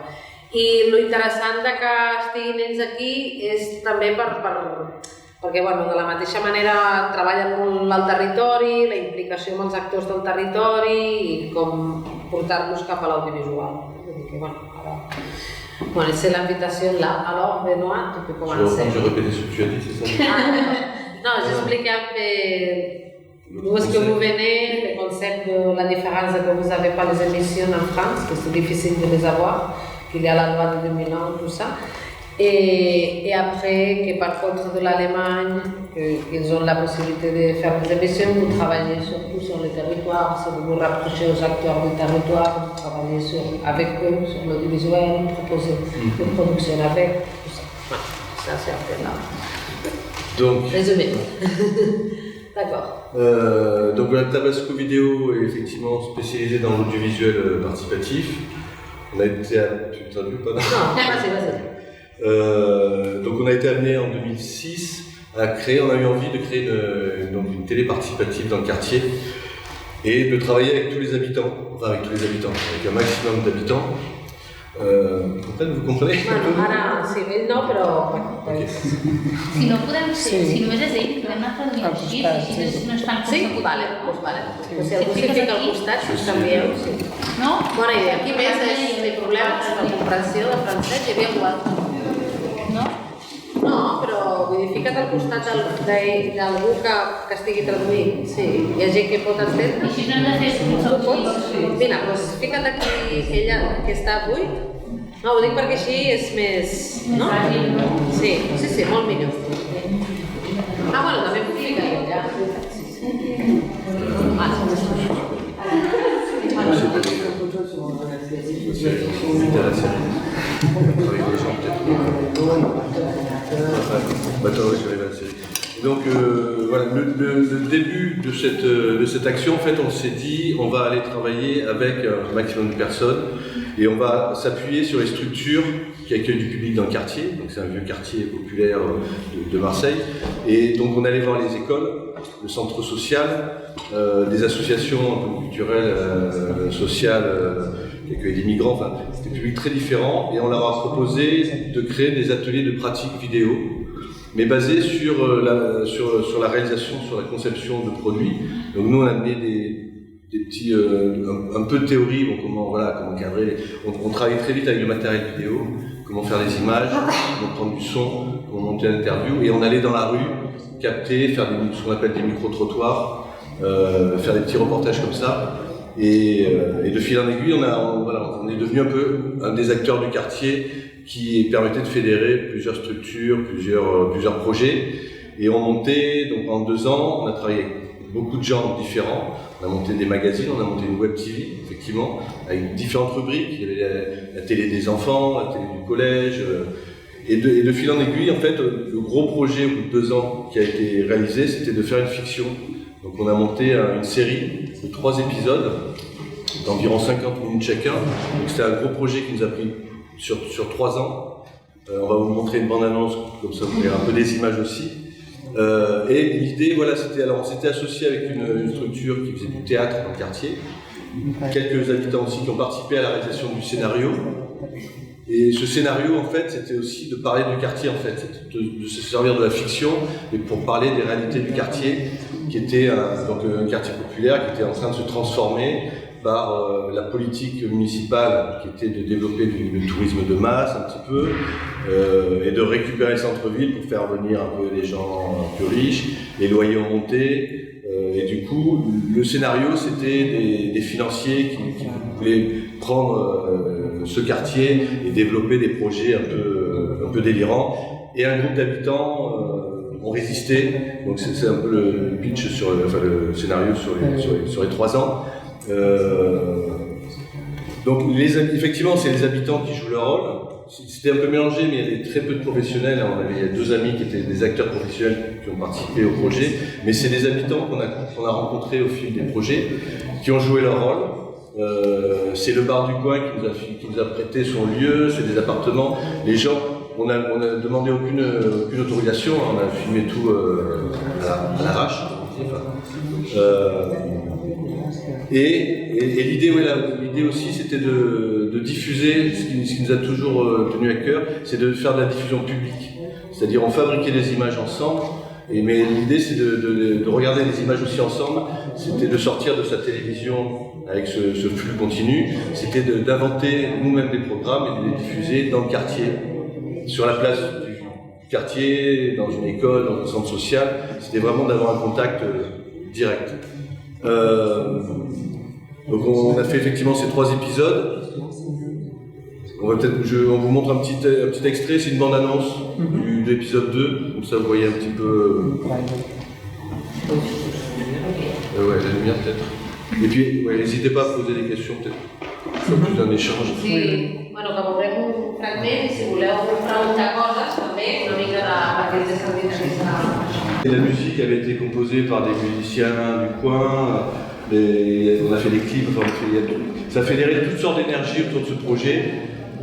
[SPEAKER 1] I l'interessant que estiguin ells aquí és també perquè de la mateixa manera treballen molt al territori, la implicació amb els actors del territori i com portar-los cap a l'audiovisual. C'est l'invitation là. Alors, Benoît, tu peux commencer.
[SPEAKER 8] Je répète ce que tu as dit, c'est ça?
[SPEAKER 1] Non, j'explique un peu d'où est-ce que vous venez, le concept de la différence que vous n'avez pas les émissions en France, que c'est difficile de les avoir, qu'il y a la loi de 2001, tout ça. Et après, que par contre de l'Allemagne, qu'ils ont la possibilité de faire des émissions, vous travaillez surtout sur le territoire, vous vous rapprochez aux acteurs du territoire, vous travaillez avec eux, sur l'audiovisuel, proposer des productions avec, tout ça. Ça, c'est un peu là.
[SPEAKER 8] Donc,
[SPEAKER 1] résumé. D'accord.
[SPEAKER 8] Donc la Tabasco vidéo est effectivement spécialisée dans l'audiovisuel participatif. On a été, tu traduis pas?
[SPEAKER 1] Non, vas-y.
[SPEAKER 8] Donc on a été amené en 2006 à créer, on a eu envie de créer une télé participative dans le quartier et de travailler avec tous les habitants, enfin avec tous les habitants, avec un maximum d'habitants. Vous comprenez?
[SPEAKER 1] Bueno, ara, sí, ell no, però...
[SPEAKER 8] Okay.
[SPEAKER 6] Si no podem ser, si només és ell, podem anar traduint així, així no és tan
[SPEAKER 1] Sí? Vale, doncs vale. Si algú s'hi fica al costat, si us canvieu, sí.
[SPEAKER 6] No?
[SPEAKER 1] Bona idea. Aquí més és problemes de comprensió de francès, hi havia igual.
[SPEAKER 6] No?
[SPEAKER 1] No, però vull dir, fica't al costat d'algú que estigui traduint. Sí, hi ha gent que pot entendre.
[SPEAKER 6] I si no hem de fer
[SPEAKER 1] Tu pots? Mira, doncs fica't aquí, ella, que està buit. No, ho dic perquè així és més... No? Sí, sí, sí, molt millor. Ah, bueno, també puc ficar jo, ja.
[SPEAKER 8] Donc voilà, le début de cette action, en fait, on s'est dit on va aller travailler avec un maximum de personnes et on va s'appuyer sur les structures qui accueillent du public dans le quartier. Donc c'est un vieux quartier populaire de Marseille. Et donc on allait voir les écoles, le centre social, des associations un peu culturelles, sociales, qui accueillent des migrants. Enfin, c'était des publics très différents. Et on leur a proposé de créer des ateliers de pratique vidéo, mais basés sur la réalisation, sur la conception de produits. Donc nous on a amené des petits, un peu de théorie, bon, comment cadrer. On travaille très vite avec le matériel vidéo, comment faire des images, comment prendre du son, comment monter une interview, et on allait dans la rue, capter, faire ce qu'on appelle des micro-trottoirs, faire des petits reportages comme ça. Et de fil en aiguille, on est devenu un peu un des acteurs du quartier qui permettait de fédérer plusieurs structures, plusieurs projets. Et on montait, donc en 2 ans, on a travaillé avec beaucoup de gens différents. On a monté des magazines, on a monté une web TV, effectivement, avec différentes rubriques. Il y avait la télé des enfants, la télé du collège. Et de fil en aiguille, en fait, le gros projet au bout de 2 ans qui a été réalisé, c'était de faire une fiction. Donc on a monté une série de 3 épisodes d'environ 50 minutes chacun. Donc c'était un gros projet qui nous a pris sur 3 ans. On va vous montrer une bande-annonce, comme ça vous verrez un peu des images aussi. Et l'idée, voilà, on s'était associé avec une structure qui faisait du théâtre dans le quartier. Quelques habitants aussi qui ont participé à la réalisation du scénario. Et ce scénario, en fait, c'était aussi de parler du quartier, en fait, de se servir de la fiction, mais pour parler des réalités du quartier, qui était un quartier populaire qui était en train de se transformer par la politique municipale qui était de développer le tourisme de masse un petit peu et de récupérer le centre-ville pour faire venir un peu les gens plus riches, les loyers ont monté et du coup le scénario c'était des financiers qui voulaient prendre ce quartier et développer des projets un peu délirants et un groupe d'habitants ont résisté, donc c'est un peu le pitch le scénario sur les 3 ans. Donc effectivement c'est les habitants qui jouent leur rôle. C'était un peu mélangé, mais il y avait très peu de professionnels. Il y a 2 amis qui étaient des acteurs professionnels qui ont participé au projet, mais c'est des habitants qu'on a rencontrés au fil des projets, qui ont joué leur rôle. C'est le bar du coin qui nous a prêté son lieu, c'est des appartements. Les gens, on a demandé aucune autorisation, on a filmé tout à l'arrache. Et l'idée aussi, c'était de diffuser, ce qui nous a toujours tenu à cœur, c'est de faire de la diffusion publique. C'est-à-dire, on fabriquait des images ensemble, mais l'idée, c'est de regarder les images aussi ensemble, c'était de sortir de sa télévision avec ce flux continu, c'était d'inventer nous-mêmes des programmes et de les diffuser dans le quartier, sur la place du quartier, dans une école, dans un centre social. C'était vraiment d'avoir un contact direct. Donc on a fait effectivement ces 3 épisodes. On vous montre un petit extrait, c'est une bande-annonce de l'épisode 2, comme ça vous voyez un petit peu... la lumière peut-être. Et puis, n'hésitez pas à poser des questions peut-être. Soit plus d'un échange.
[SPEAKER 1] Sí, bueno, que veurem un fragment i si voleu preguntar coses també, una mica de perquè ens he sentit aquesta
[SPEAKER 8] Et la musique avait été composée par des musiciens du coin, on a fait des clips, enfin, ça fédérait toutes sortes d'énergie autour de ce projet.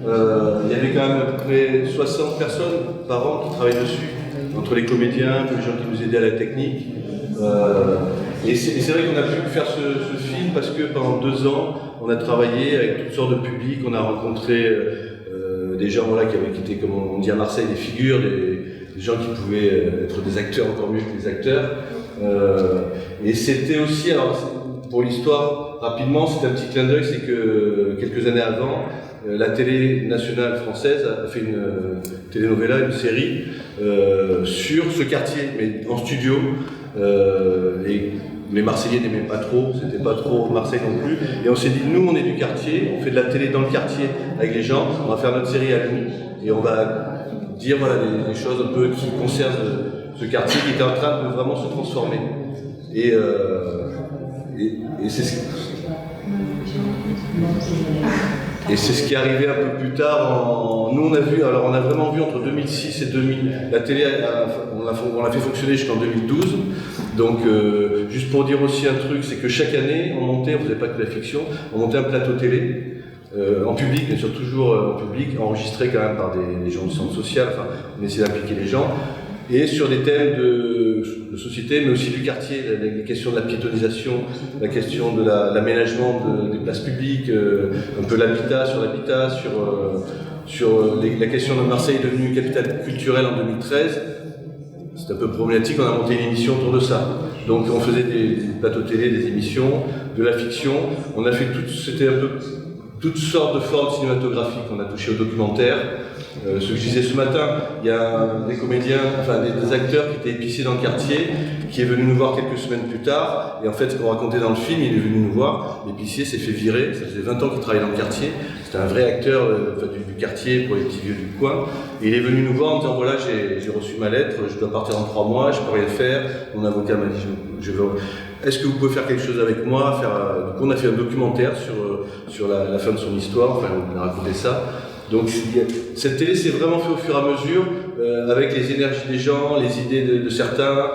[SPEAKER 8] Il y avait quand même à peu près 60 personnes par an qui travaillaient dessus, entre les comédiens, les gens qui nous aidaient à la technique. Et c'est vrai qu'on a pu faire ce film parce que pendant 2 ans, on a travaillé avec toutes sortes de publics, on a rencontré des gens voilà, qui étaient, comme on dit à Marseille, des figures, des gens qui pouvaient être des acteurs encore mieux que des acteurs. Et c'était aussi, alors pour l'histoire, rapidement, c'est un petit clin d'œil, c'est que quelques années avant, la télé nationale française a fait une telenovela, une série sur ce quartier, mais en studio. Et les Marseillais n'aimaient pas trop, c'était pas trop Marseille non plus. Et on s'est dit, nous on est du quartier, on fait de la télé dans le quartier avec les gens, on va faire notre série à nous et on va dire voilà, des choses un peu qui concernent ce quartier qui était en train de vraiment se transformer. Et c'est ce qui est arrivé un peu plus tard. Nous on a vu, alors on a vraiment vu entre 2006 et 2000, la télé, on l'a fait fonctionner jusqu'en 2012. Donc juste pour dire aussi un truc, c'est que chaque année on montait, on faisait pas que de la fiction, on montait un plateau télé. En public, bien sûr toujours en public, enregistré quand même par des gens du centre social, enfin on essayait d'impliquer les gens, et sur des thèmes de société, mais aussi du quartier, les questions de la piétonisation, la question de l'aménagement des places publiques, un peu l'habitat, sur la question de Marseille devenue capitale culturelle en 2013. C'est un peu problématique, on a monté une émission autour de ça. Donc on faisait des plateaux télé, des émissions, de la fiction, on a fait c'était un peu toutes sortes de formes cinématographiques, on a touché au documentaire. Ce que je disais ce matin, il y a des comédiens, enfin des acteurs qui étaient épiciers dans le quartier, qui est venu nous voir quelques semaines plus tard, et en fait ce qu'on racontait dans le film, il est venu nous voir, l'épicier s'est fait virer, ça faisait 20 ans qu'il travaillait dans le quartier, c'était un vrai acteur du quartier pour les petits vieux du coin, et il est venu nous voir en disant voilà j'ai reçu ma lettre, je dois partir dans 3 mois, je peux rien faire, mon avocat m'a dit je veux... Est-ce que vous pouvez faire quelque chose avec moi? Donc on a fait un documentaire sur la fin de son histoire, enfin on a raconté ça. Donc cette télé s'est vraiment fait au fur et à mesure, avec les énergies des gens, les idées de certains.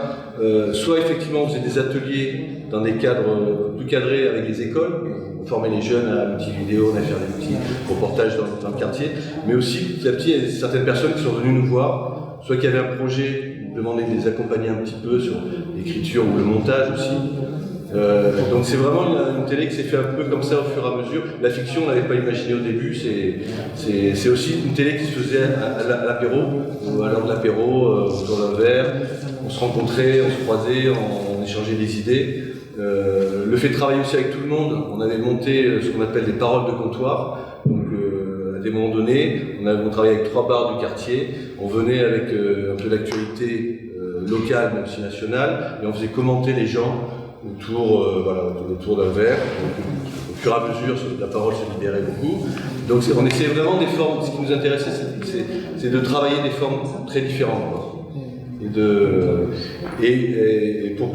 [SPEAKER 8] Soit effectivement on faisait des ateliers dans des cadres plus cadrés avec les écoles, on formait les jeunes à l'outil vidéo, on a fait des petits reportages dans le quartier, mais aussi petit à petit il y a certaines personnes qui sont venues nous voir, soit qui avaient un projet, demander de les accompagner un petit peu sur l'écriture ou le montage aussi. Donc c'est vraiment une télé qui s'est fait un peu comme ça au fur et à mesure. La fiction, on n'avait pas imaginé au début, c'est aussi une télé qui se faisait à l'apéro, ou à l'heure de l'apéro, autour d'un verre. On se rencontrait, on se croisait, on échangeait des idées. Le fait de travailler aussi avec tout le monde, on avait monté ce qu'on appelle des paroles de comptoir. Donc à des moments donnés, on travaillait avec 3 bars du quartier, on venait avec un peu d'actualité locale, même si nationale, et on faisait commenter les gens autour d'un verre. Donc, au fur et à mesure, la parole se libérait beaucoup. Donc on essayait vraiment des formes, ce qui nous intéressait, c'est de travailler des formes très différentes. Quoi. Et pour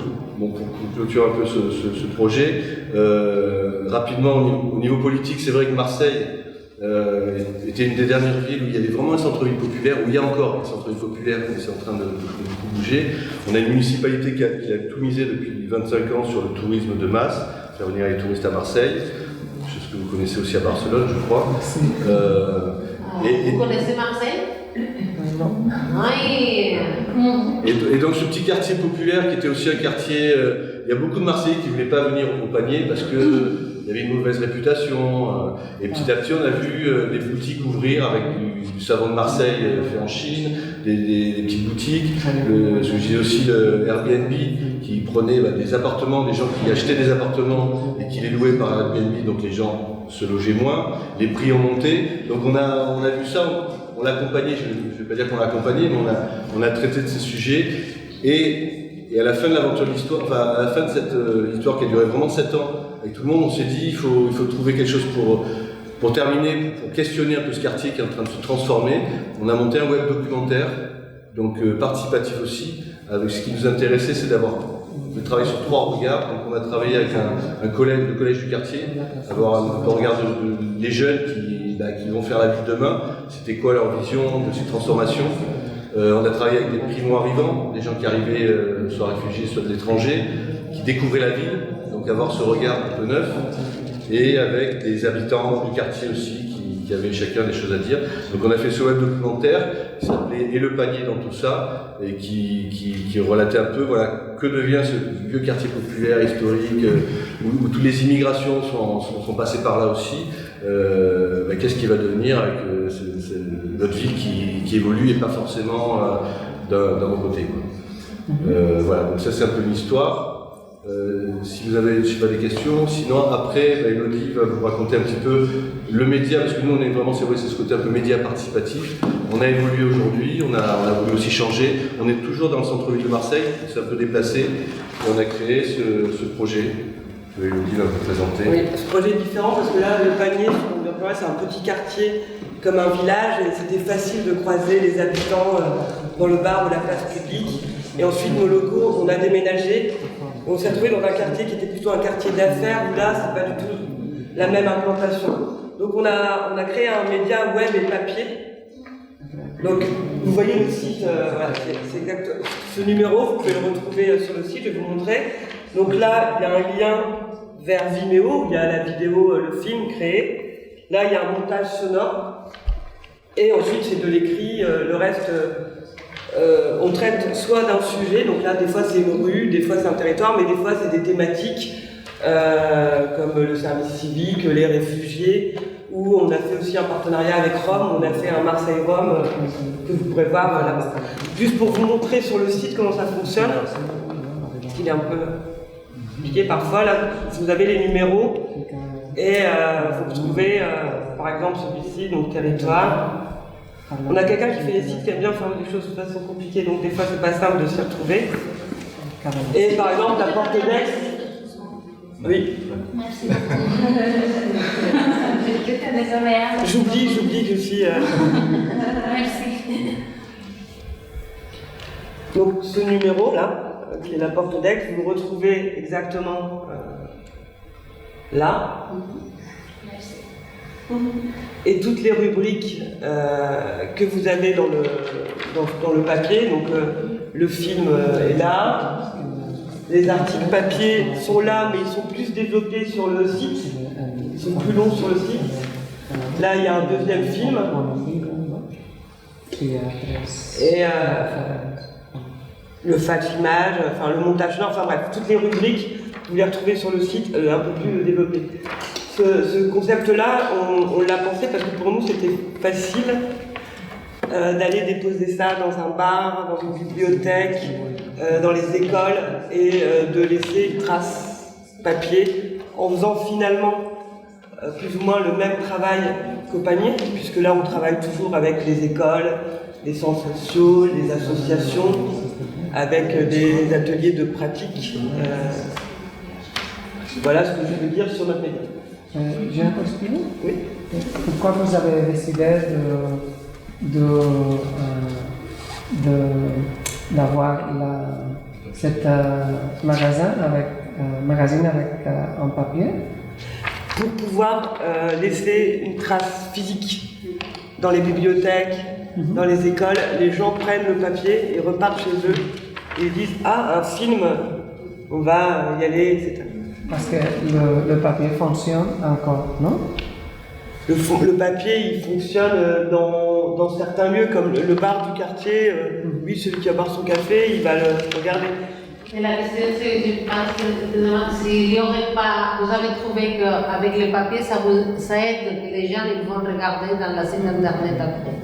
[SPEAKER 8] clôturer un peu ce projet, rapidement au niveau politique, c'est vrai que Marseille était une des dernières villes où il y avait vraiment un centre-ville populaire, où il y a encore un centre-ville populaire, mais c'est en train de beaucoup bouger. On a une municipalité qui a tout misé depuis 25 ans sur le tourisme de masse, faire venir les touristes à Marseille, chose que vous connaissez aussi à Barcelone, je crois.
[SPEAKER 1] Vous connaissez Marseille?
[SPEAKER 3] Non.
[SPEAKER 1] Oui.
[SPEAKER 8] Et donc ce petit quartier populaire qui était aussi un quartier, il y a beaucoup de Marseillais qui ne voulaient pas venir accompagner parce que il y avait une mauvaise réputation, et petit à petit on a vu des boutiques ouvrir avec du savon de Marseille fait en Chine, des petites boutiques, je disais aussi le Airbnb qui prenait des appartements, des gens qui achetaient des appartements et qui les louaient par Airbnb, donc les gens se logeaient moins, les prix ont monté, donc on a vu ça, on l'a accompagné, je ne vais pas dire qu'on l'a accompagné, mais on a traité de ces sujets, et à la fin de l'aventure de l'histoire, enfin à la fin de cette histoire qui a duré vraiment 7 ans, avec tout le monde, on s'est dit il faut trouver quelque chose pour terminer, pour questionner un peu ce quartier qui est en train de se transformer. On a monté un web documentaire, donc participatif aussi. Avec ce qui nous intéressait, c'est de travailler sur 3 regards. Donc on a travaillé avec le collège du quartier, avoir un regard des jeunes qui vont faire la vie de demain. C'était quoi leur vision de cette transformation? On a travaillé avec des primo-arrivants, des gens qui arrivaient soit réfugiés, soit de l'étranger, qui découvraient la ville, donc avoir ce regard un peu neuf, et avec des habitants du quartier aussi qui avaient chacun des choses à dire. Donc on a fait ce web documentaire qui s'appelait « Et le panier dans tout ça » et qui relatait un peu voilà, que devient ce vieux quartier populaire, historique, où toutes les immigrations sont passées par là aussi. Qu'est-ce qui va devenir avec notre ville qui évolue et pas forcément d'un bon côté. Voilà, donc ça c'est un peu l'histoire. Si vous avez je sais pas, des questions, sinon après Elodie va vous raconter un petit peu le média, parce que nous on est vraiment, c'est vrai, c'est ce côté un peu média participatif. On a évolué aujourd'hui, on a voulu aussi changer. On est toujours dans le centre-ville de Marseille, c'est un peu déplacé, et on a créé ce projet. Elodie va vous présenter.
[SPEAKER 9] Oui, ce projet est différent parce que là, le panier, c'est un petit quartier comme un village et c'était facile de croiser les habitants dans le bar ou la place publique. Et ensuite, nos locaux, on a déménagé. On s'est retrouvé dans un quartier qui était plutôt un quartier d'affaires où là, c'est pas du tout la même implantation. Donc on a créé un média web et papier. Donc vous voyez le site, voilà, c'est exact. Ce numéro, vous pouvez le retrouver sur le site, je vais vous montrer. Donc là, il y a un lien vers Vimeo, où il y a la vidéo, le film créé. Là, il y a un montage sonore. Et ensuite, c'est de l'écrit. Le reste, on traite soit d'un sujet, donc là, des fois, c'est une rue, des fois, c'est un territoire, mais des fois, c'est des thématiques comme le service civique, les réfugiés, où on a fait aussi un partenariat avec Rome. On a fait un Marseille-Rome que vous pourrez voir là-bas. Juste pour vous montrer sur le site comment ça fonctionne, parce qu'il est un peu compliqué parfois. Là, vous avez les numéros et vous retrouvez, par exemple, celui-ci, donc territoire. On a quelqu'un qui fait des sites qui aime bien faire des choses de façon compliquée, donc des fois c'est pas simple de s'y retrouver. Et par exemple, la porte d'Aix. Oui.
[SPEAKER 6] Merci beaucoup.
[SPEAKER 9] J'oublie que je suis.
[SPEAKER 6] Merci.
[SPEAKER 9] Donc ce numéro-là, qui est la porte d'Aix, vous le retrouvez exactement là.
[SPEAKER 6] Merci.
[SPEAKER 9] Et toutes les rubriques que vous avez dans le papier, donc le film est là, les articles papier sont là, mais ils sont plus développés sur le site, ils sont plus longs sur le site. Là, il y a un deuxième film. Et le fax image, enfin le montage sonore, enfin bref, toutes les rubriques, vous les retrouvez sur le site un peu plus développé. Ce concept-là, on l'a pensé parce que pour nous c'était facile d'aller déposer ça dans un bar, dans une bibliothèque, dans les écoles et de laisser une trace papier en faisant finalement plus ou moins le même travail qu'au panier, puisque là on travaille toujours avec les écoles, les centres sociaux, les associations, avec des ateliers de pratique. Voilà ce que je veux dire sur notre média.
[SPEAKER 3] J'ai une question.
[SPEAKER 9] Oui.
[SPEAKER 3] Pourquoi vous avez décidé d'avoir cet magazine avec un papier?
[SPEAKER 9] Pour pouvoir laisser une trace physique dans les bibliothèques, dans les écoles. Les gens prennent le papier et repartent chez eux et disent « Ah, un film, on va y aller, etc. »
[SPEAKER 3] Parce que le papier fonctionne encore, non?
[SPEAKER 9] Le papier, il fonctionne dans certains lieux, comme le bar du quartier. Lui, celui qui va boire son café, il va le regarder.
[SPEAKER 1] Et la question, c'est, je pense que s'il n'y aurait pas, vous avez trouvé qu'avec le papier, ça aide que les gens ils vont regarder dans la site internet après.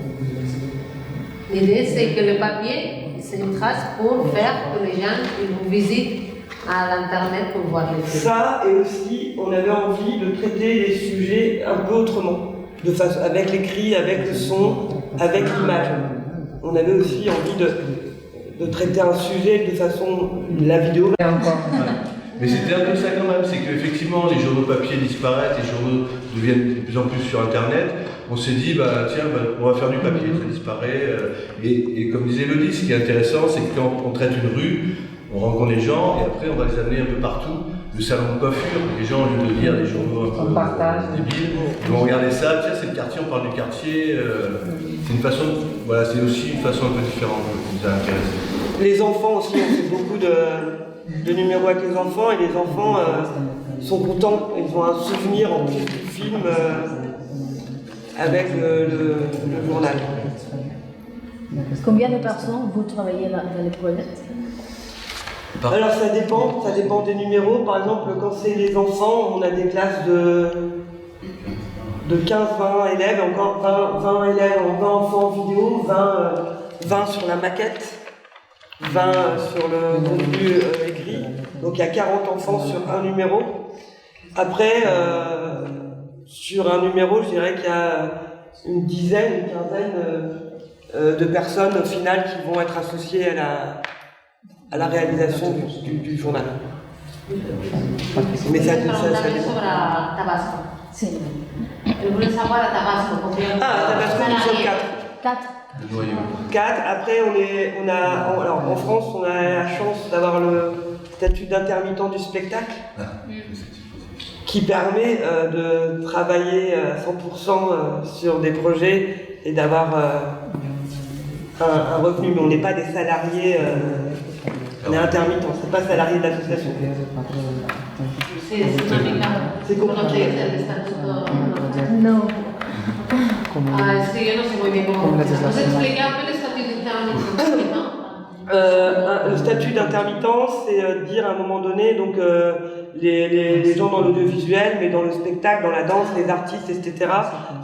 [SPEAKER 1] L'idée, c'est que le papier, c'est une trace pour faire que les gens ils vous visitent à l'internet pour voir les films.
[SPEAKER 9] Ça, et aussi, on avait envie de traiter les sujets un peu autrement, avec l'écrit, avec le son, avec l'image. On avait aussi envie de traiter un sujet de façon, la vidéo.
[SPEAKER 8] Mais c'était un peu ça quand même, c'est qu'effectivement les journaux papier disparaissent, les journaux deviennent de plus en plus sur internet. On s'est dit, tiens, on va faire du papier, ça disparaît. Et comme disait Elodie, ce qui est intéressant, c'est que quand on traite une rue, on rencontre les gens et après on va les amener un peu partout. Le salon de coiffure, les gens, au lieu de lire les journaux un peu débiles, ils vont regarder ça, tiens, c'est le quartier, on parle du quartier. C'est une façon, voilà, c'est aussi une façon un peu différente qui nous a intéressés.
[SPEAKER 9] Les enfants aussi, on fait beaucoup de numéros avec les enfants et les enfants sont contents, ils ont un souvenir en plus du film avec le journal.
[SPEAKER 10] Combien de personnes vous travaillez dans les projets?
[SPEAKER 9] Alors ça dépend des numéros. Par exemple, quand c'est les enfants, on a des classes de 15-20 élèves, encore 20 élèves, 20 enfants en vidéo, 20 sur la maquette, 20 sur le contenu écrit. Donc il y a 40 enfants sur un numéro. Après, sur un numéro, je dirais qu'il y a une dizaine, une quinzaine de personnes au final qui vont être associées à la réalisation du journal. Mais ça dépend.
[SPEAKER 6] Sobre Tabasco.
[SPEAKER 10] Sí.
[SPEAKER 6] Je voulais savoir à Tabasco combien.
[SPEAKER 9] Ah, à Tabasco, nous sommes 4. 4. Après, alors, en France, on a la chance d'avoir le statut d'intermittent du spectacle qui permet de travailler à 100% sur des projets et d'avoir un revenu. Mais on n'est pas des salariés. On est intermittent, c'est pas salarié de l'association.
[SPEAKER 1] C'est compliqué.
[SPEAKER 10] No.
[SPEAKER 1] Ah, es que yo no sé muy bien cómo. ¿Nos explicaba el statut d'intermittent?
[SPEAKER 9] Le statut d'intermittent, c'est dire à un moment donné, donc les gens dans l'audiovisuel, mais dans le spectacle, dans la danse, les artistes, etc.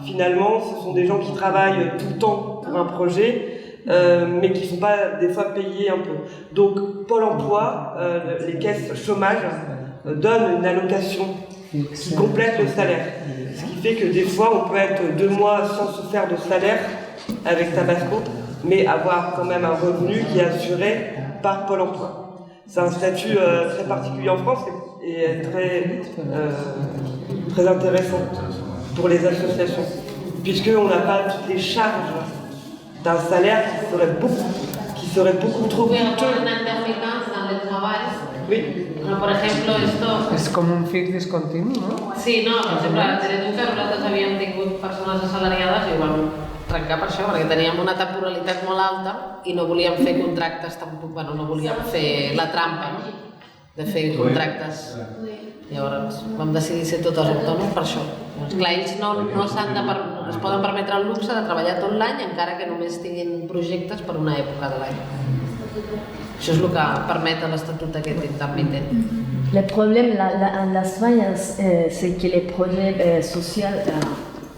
[SPEAKER 9] Finalement, ce sont des gens qui travaillent tout le temps pour un projet. Mais qui ne sont pas des fois payés un peu. Donc Pôle emploi, les caisses chômage donnent une allocation qui complète le salaire. Ce qui fait que des fois on peut être 2 mois sans se faire de salaire avec Tabasco, mais avoir quand même un revenu qui est assuré par Pôle emploi. C'est un statut très particulier en France et très intéressant pour les associations, puisqu'on n'a pas toutes les charges d'un salaire qui serait beaucoup trop coûteux. Oui.
[SPEAKER 1] No, por ejemplo, esto...
[SPEAKER 3] Es com un fix discontinu, no?
[SPEAKER 1] Sí, no, per exemple, a Teleduca nosaltres havíem tingut persones assalariades i ho vam trencar per això, perquè teníem una temporalitat molt alta i no volíem fer contractes tampoc, bueno, no volíem fer la trampa, no? De fer contractes. Llavors vam decidir ser tots autònoms per això. Doncs clar, ells no es poden permetre el luxe de treballar tot l'any encara que només tinguin projectes per una època de l'any. Això és el que permet l'estatut aquest intermitent.
[SPEAKER 10] Le problème en Espagne, c'est que les projets sociaux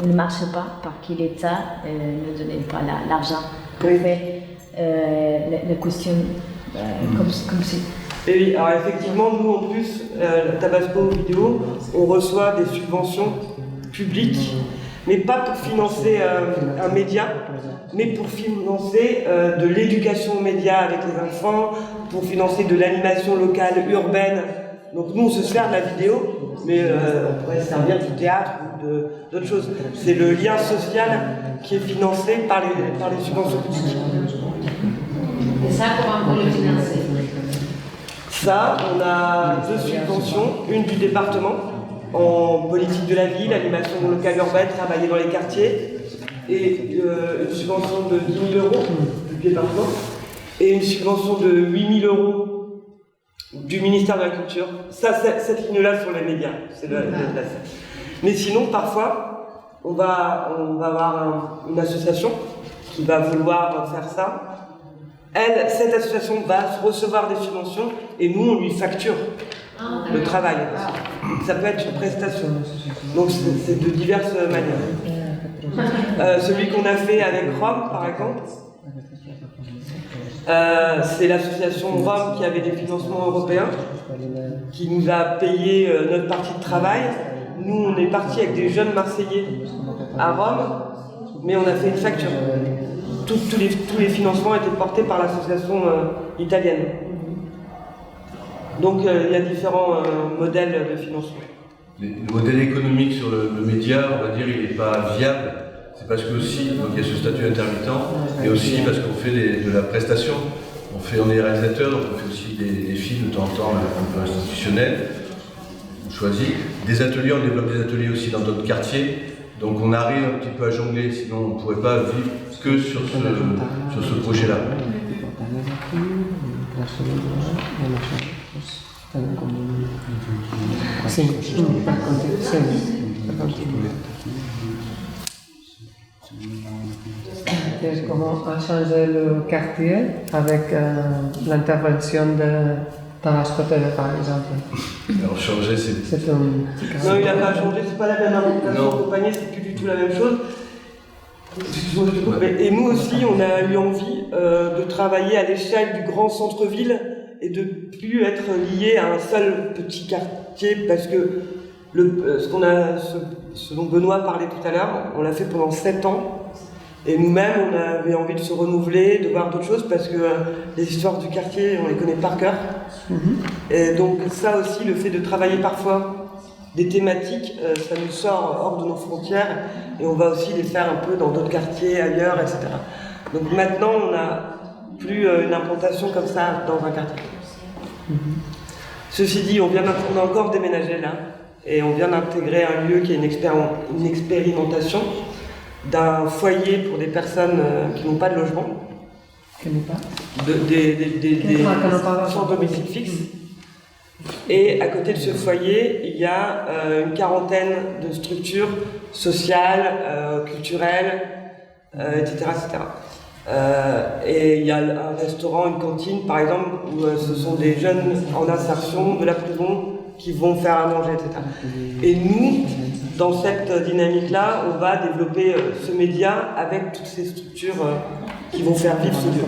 [SPEAKER 10] ne marchent pas parce que l'État ne donne pas l'argent pour faire les questions comme si.
[SPEAKER 9] Et oui, alors effectivement, nous en plus, Tabasco Vidéo, on reçoit des subventions publiques, mais pas pour financer un média, mais pour financer de l'éducation aux médias avec les enfants, pour financer de l'animation locale urbaine. Donc nous, on se sert de la vidéo, mais on pourrait servir du théâtre ou d'autres choses. C'est le lien social qui est financé par les subventions publiques.
[SPEAKER 1] Et ça, comment vous le financez?
[SPEAKER 9] Ça, on a 2 subventions, une du département en politique de la ville, animation locale urbaine, travailler dans les quartiers, et une subvention de 10 000 € du département, et une subvention de 8 000 € du ministère de la Culture. Ça, cette ligne-là sur les médias, c'est la Mais sinon, parfois, on va avoir une association qui va vouloir faire ça. Cette association va recevoir des subventions et nous, on lui facture le travail. Ça peut être une prestation. Donc, c'est de diverses manières. Celui qu'on a fait avec Rome, par exemple, c'est l'association Rome qui avait des financements européens, qui nous a payé notre partie de travail. Nous, on est parti avec des jeunes Marseillais à Rome, mais on a fait une facture. Tous les financements étaient portés par l'association italienne. Donc il y a différents modèles de financement.
[SPEAKER 8] Le modèle économique sur le média, on va dire, il n'est pas viable. C'est parce que aussi, donc il y a ce statut intermittent, et aussi parce qu'on fait de la prestation. on est réalisateur, donc on fait aussi des films de temps en temps un peu institutionnels, on choisit. Des ateliers, on développe des ateliers aussi dans d'autres quartiers, donc on arrive un petit peu à jongler, sinon on ne pourrait pas vivre que sur ce projet-là.
[SPEAKER 3] Comment a changé le quartier avec l'intervention de Tabasco, par exemple?
[SPEAKER 8] Alors changer, c'est
[SPEAKER 3] un...
[SPEAKER 9] Non, il n'a pas changé, c'est pas la même implantation accompagnée, c'est plus du tout la même chose. Et nous aussi, on a eu envie de travailler à l'échelle du grand centre-ville et de plus être lié à un seul petit quartier, parce que ce dont Benoît parlait tout à l'heure, on l'a fait pendant 7 ans. Et nous-mêmes, on avait envie de se renouveler, de voir d'autres choses, parce que les histoires du quartier, on les connaît par cœur. Et donc ça aussi, le fait de travailler parfois des thématiques, ça nous sort hors de nos frontières, et on va aussi les faire un peu dans d'autres quartiers, ailleurs, etc. Donc maintenant, on n'a plus une implantation comme ça dans un quartier. Ceci dit, on a encore déménagé là, et on vient d'intégrer un lieu qui est une expérimentation d'un foyer pour des personnes qui n'ont pas de logement, sans domicile fixe. Et à côté de ce foyer, il y a une quarantaine de structures sociales, culturelles, etc. Et il y a un restaurant, une cantine, par exemple, où ce sont des jeunes en insertion de la prison qui vont faire à manger, etc. Et nous, dans cette dynamique-là, on va développer ce média avec toutes ces structures qui vont faire vivre ce lieu.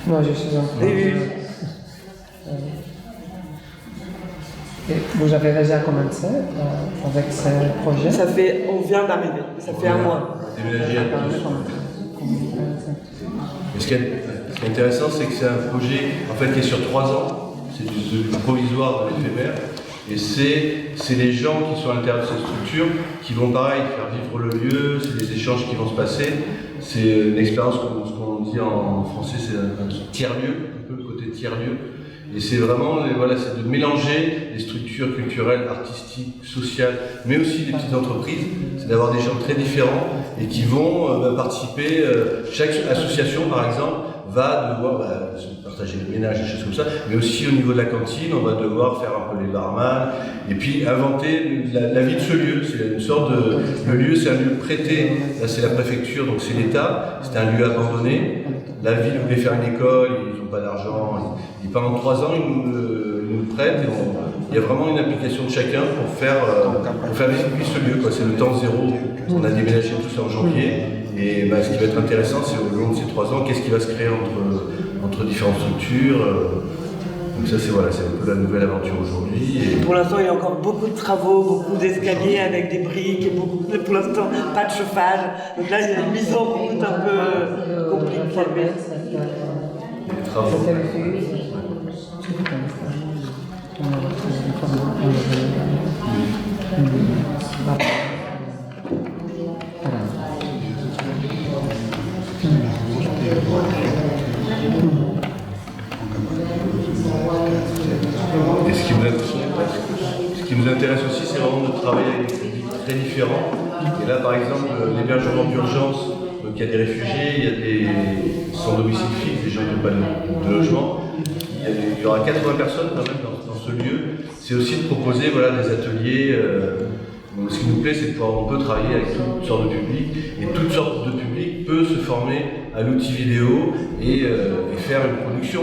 [SPEAKER 3] Non, je suis en train Et vous avez déjà commencé avec ce projet?
[SPEAKER 9] On vient d'arriver, ça fait un mois.
[SPEAKER 8] Ce qui est intéressant, c'est que c'est un projet qui est sur 3 ans, c'est du provisoire, de l'éphémère. Et c'est les gens qui sont à l'intérieur de cette structure qui vont pareil faire vivre le lieu, c'est des échanges qui vont se passer. C'est une expérience, ce qu'on dit en français, c'est un tiers-lieu, un peu le côté tiers-lieu. Et c'est vraiment, c'est de mélanger les structures culturelles, artistiques, sociales, mais aussi des petites entreprises. C'est d'avoir des gens très différents et qui vont participer. Chaque association, par exemple, va devoir partager le ménage, des choses comme ça, mais aussi au niveau de la cantine, on va devoir faire un peu les barman, et puis inventer la vie de ce lieu. C'est une sorte de... Le lieu, c'est un lieu prêté, là c'est la préfecture, donc c'est l'État, c'est un lieu abandonné. La ville voulait faire une école, ils n'ont pas d'argent, et pendant 3 ans, ils nous le prêtent, et il y a vraiment une implication de chacun pour faire vivre ce lieu, quoi. C'est le temps zéro. On a déménagé tout ça en janvier. Et ce qui va être intéressant, c'est au long de ces 3 ans, qu'est-ce qui va se créer entre différentes structures. Donc ça, c'est un peu la nouvelle aventure aujourd'hui. Et
[SPEAKER 9] pour l'instant, il y a encore beaucoup de travaux, beaucoup d'escaliers avec des briques, et pour l'instant, pas de chauffage. Donc là, il y a une mise en route un peu compliquée.
[SPEAKER 8] Les travaux. Et ce qui nous intéresse aussi, c'est vraiment de travailler avec des publics très différents. Et là, par exemple, l'hébergement d'urgence, donc il y a des réfugiés, il y a des sans domicile fixe, des gens qui n'ont pas de logement. Il y aura 80 personnes quand même dans ce lieu. C'est aussi de proposer des ateliers. Donc, ce qui nous plaît, c'est on peut travailler avec toutes sortes de publics, et toutes sortes de publics peuvent se former à l'outil vidéo et faire une production,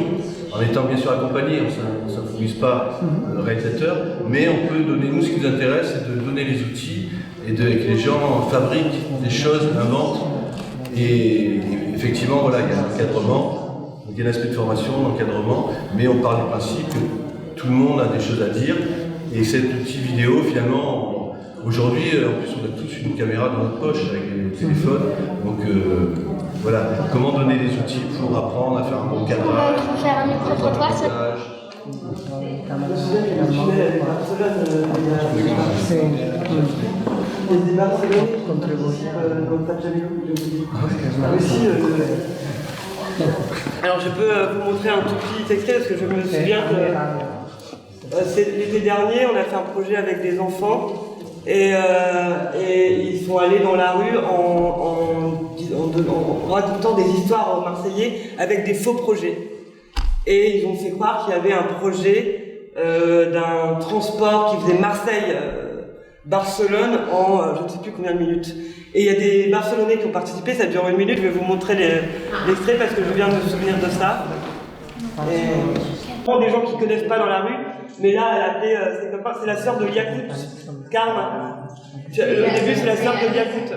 [SPEAKER 8] en étant bien sûr accompagné. On ne s'improvise pas réalisateur, mais on peut donner, nous ce qui nous intéresse, c'est de donner les outils et que les gens fabriquent des choses, inventent, et effectivement, il y a un encadrement, il y a un aspect de formation, d'encadrement, mais on part du principe que tout le monde a des choses à dire, et cet outil vidéo, finalement, aujourd'hui, en plus, on a tous une caméra dans notre poche avec les téléphones. Donc comment donner des outils pour apprendre à faire un bon cadrage,
[SPEAKER 11] faire un micro-trottoir,
[SPEAKER 9] Alors je peux vous montrer un tout petit extrait parce que je me souviens que l'été dernier, on a fait un projet avec des enfants et ils sont allés dans la rue en racontant des histoires marseillais avec des faux projets. Et ils ont fait croire qu'il y avait un projet d'un transport qui faisait Marseille-Barcelone en je ne sais plus combien de minutes. Et il y a des Barcelonais qui ont participé, ça dure 1 minute, je vais vous montrer l'extrait parce que je viens de me souvenir de ça. Des gens qui ne connaissent pas dans la rue, mais là, elle a appelé, c'est la sœur de Yacout, Karma. Au début, c'est la sœur de Yacout.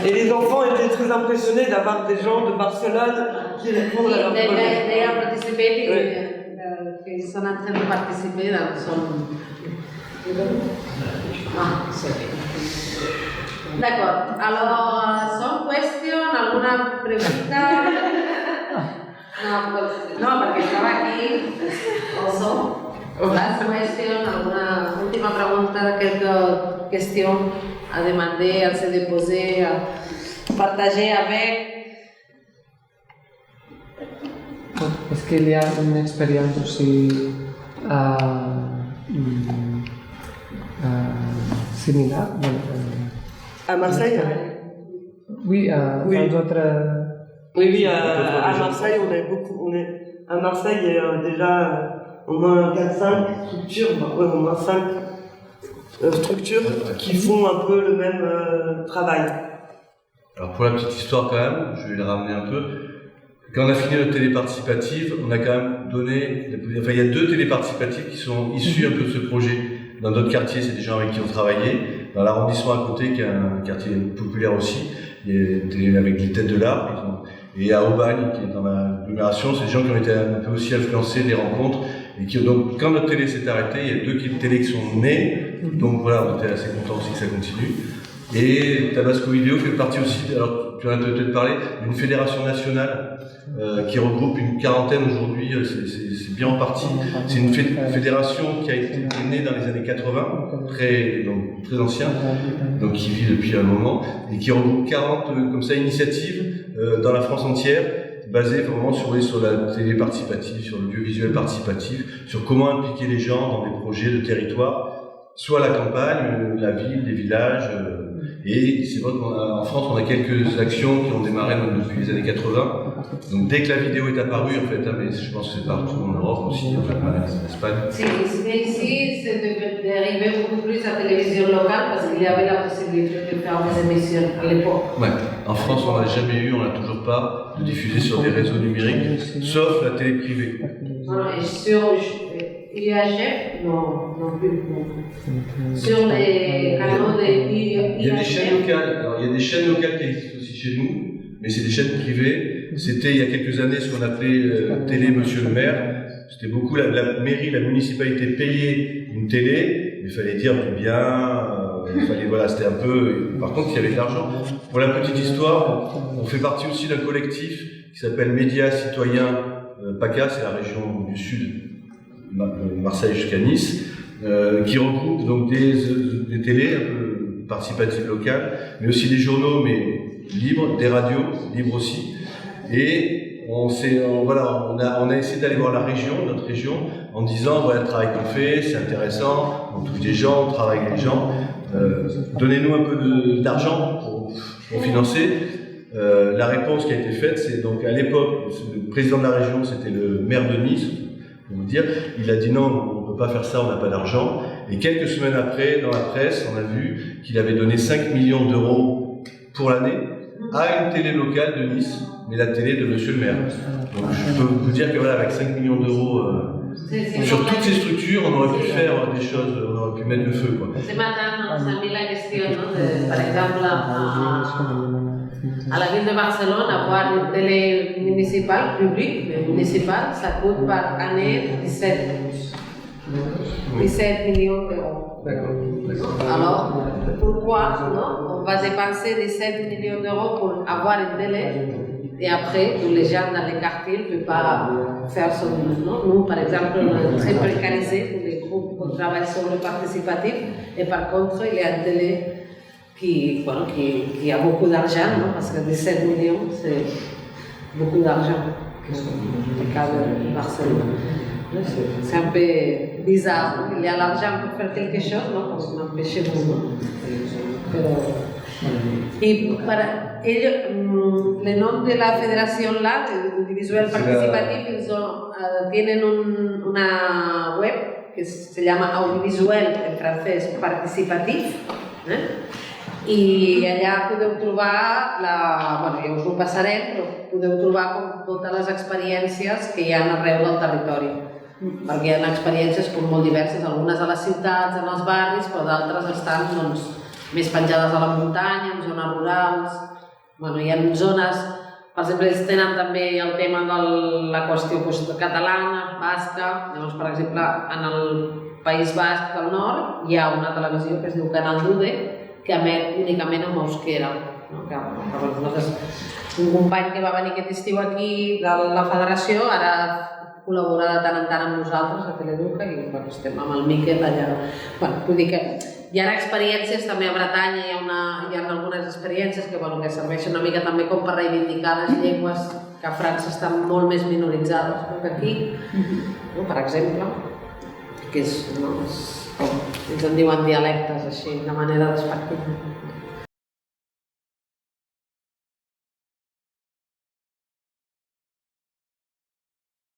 [SPEAKER 9] Et les enfants étaient très impressionnés d'avoir des gens de Barcelone qui répondent à leur projet.
[SPEAKER 1] Ils sont en train de participer dans son... D'accord. Alors, son question, alguna pregunta? No, perquè estava aquí, also. Last question, alguna última pregunta, quelque question à demander, à se déposer, à partager avec?
[SPEAKER 3] Est-ce qu'il y a une expérience aussi similaire
[SPEAKER 9] à Marseille?
[SPEAKER 3] Oui, dans d'autres...
[SPEAKER 9] Oui, à Marseille, à Marseille, il y a déjà au moins 4-5 structures, au moins 5 structures qui font un peu le même travail.
[SPEAKER 8] Alors pour la petite histoire quand même, je vais le ramener un peu. Quand on a fini notre télé participative, on a quand même donné... Enfin, il y a 2 télés participatives qui sont issues un peu de ce projet. Dans d'autres quartiers, c'est des gens avec qui on travaillait. Dans l'arrondissement à côté, qui est un quartier populaire aussi, il y a des télés avec les têtes de l'art, par exemple. Et à Aubagne, qui est dans l'agglomération, c'est des gens qui ont été un peu aussi influencés des rencontres. Et qui, donc, quand notre télé s'est arrêtée, il y a 2 télés qui sont nées. Donc voilà, on était assez contents aussi que ça continue. Et Tabasco Vidéo fait partie aussi, alors tu en as peut-être parlé, d'une fédération nationale qui regroupe une quarantaine aujourd'hui, c'est bien en partie. C'est une fédération qui a été née dans les années 80, très ancien, donc qui vit depuis un moment, et qui regroupe 40 comme ça initiatives dans la France entière, basées vraiment sur la télé participative, sur l'audiovisuel participatif, sur comment impliquer les gens dans des projets de territoire, soit la campagne, la ville, les villages. Et c'est vrai qu'en France, on a quelques actions qui ont démarré depuis les années 80. Donc dès que la vidéo est apparue, en fait, mais je pense que c'est partout en Europe aussi, en Espagne.
[SPEAKER 1] Sí, mais ici, c'est d'arriver beaucoup plus à la télévision locale parce qu'il y avait la possibilité de faire des émissions à l'époque.
[SPEAKER 8] Ouais. En France, on n'a jamais eu, on n'a toujours pas de diffuser sur des réseaux numériques, sauf la télé privée.
[SPEAKER 1] Et sur IHF, non plus. Sur les canaux de IHF.
[SPEAKER 8] Il y a des chaînes locales. Alors, il y a des chaînes locales qui existent aussi chez nous, mais c'est des chaînes privées. C'était il y a quelques années ce qu'on appelait télé Monsieur le maire. C'était beaucoup la mairie, la municipalité payait une télé, mais il fallait dire du bien. Voilà, c'était un peu. Par contre, il y avait de l'argent. Pour la petite histoire, on fait partie aussi d'un collectif qui s'appelle Médias Citoyens PACA, c'est la région du sud. Marseille jusqu'à Nice, qui regroupe donc des télés un peu participatives locales, mais aussi des journaux, mais libres, des radios libres aussi. Et on a essayé d'aller voir notre région, en disant voilà le travail qu'on fait, c'est intéressant, on touche des gens, on travaille avec les gens, donnez-nous un peu d'argent pour financer. La réponse qui a été faite, c'est donc à l'époque, le président de la région, c'était le maire de Nice. Pour vous dire, il a dit non, on ne peut pas faire ça, on n'a pas d'argent. Et quelques semaines après, dans la presse, on a vu qu'il avait donné 5 millions d'euros pour l'année à une télé locale de Nice, mais la télé de Monsieur le maire. Donc je peux vous dire que voilà, avec 5 millions d'euros sur toutes ces structures, on aurait pu faire des choses, on aurait pu mettre le feu, quoi.
[SPEAKER 1] Ce matin, on a mis la question, par exemple, à la ville de Barcelone, avoir une télé municipale, publique, mais municipale, ça coûte par année 17 millions d'euros. Alors, pourquoi on va dépenser 17 millions d'euros pour avoir une télé et après, les gens dans les quartiers ne peuvent pas faire son... Nous, par exemple, c'est précarisé pour les groupes qui travaillent sur le participatif, et par contre, il y a un télé qui a beaucoup d'argent, parce que 17 millions, c'est beaucoup d'argent. Le cas de Barcelone. C'est un peu bizarre. Il y a l'argent pour faire quelque chose, comme on a fait chez vous. Y para ello, el nombre de la federación la audiovisual participativa tienen una web que se llama audiovisual en francès participatif, i allà podeu trobar, ja us ho passarem, però podeu trobar com totes les experiències que hi ha arreu del territori, perquè hi ha experiències molt diverses, algunes a les ciutats, en els barris, però d'altres estan més penjades a la muntanya, en zones rurals. Hi ha zones, per exemple, ells tenen també el tema de la qüestió catalana, basca. Llavors, per exemple, en el País Basc del Nord hi ha una televisió que es diu Canal que emet únicament en euskera. Un company que va venir aquest estiu aquí de la federació ara col·labora de tant en tant amb nosaltres a Teleduca i estem amb el Miquel allà. Vull dir que hi ha experiències també a Bretanya, hi ha algunes experiències que serveixen una mica també com per reivindicar les llengües que a França estan molt més minoritzades que aquí, per exemple, que ells en diuen dialectes així, de manera despectiva.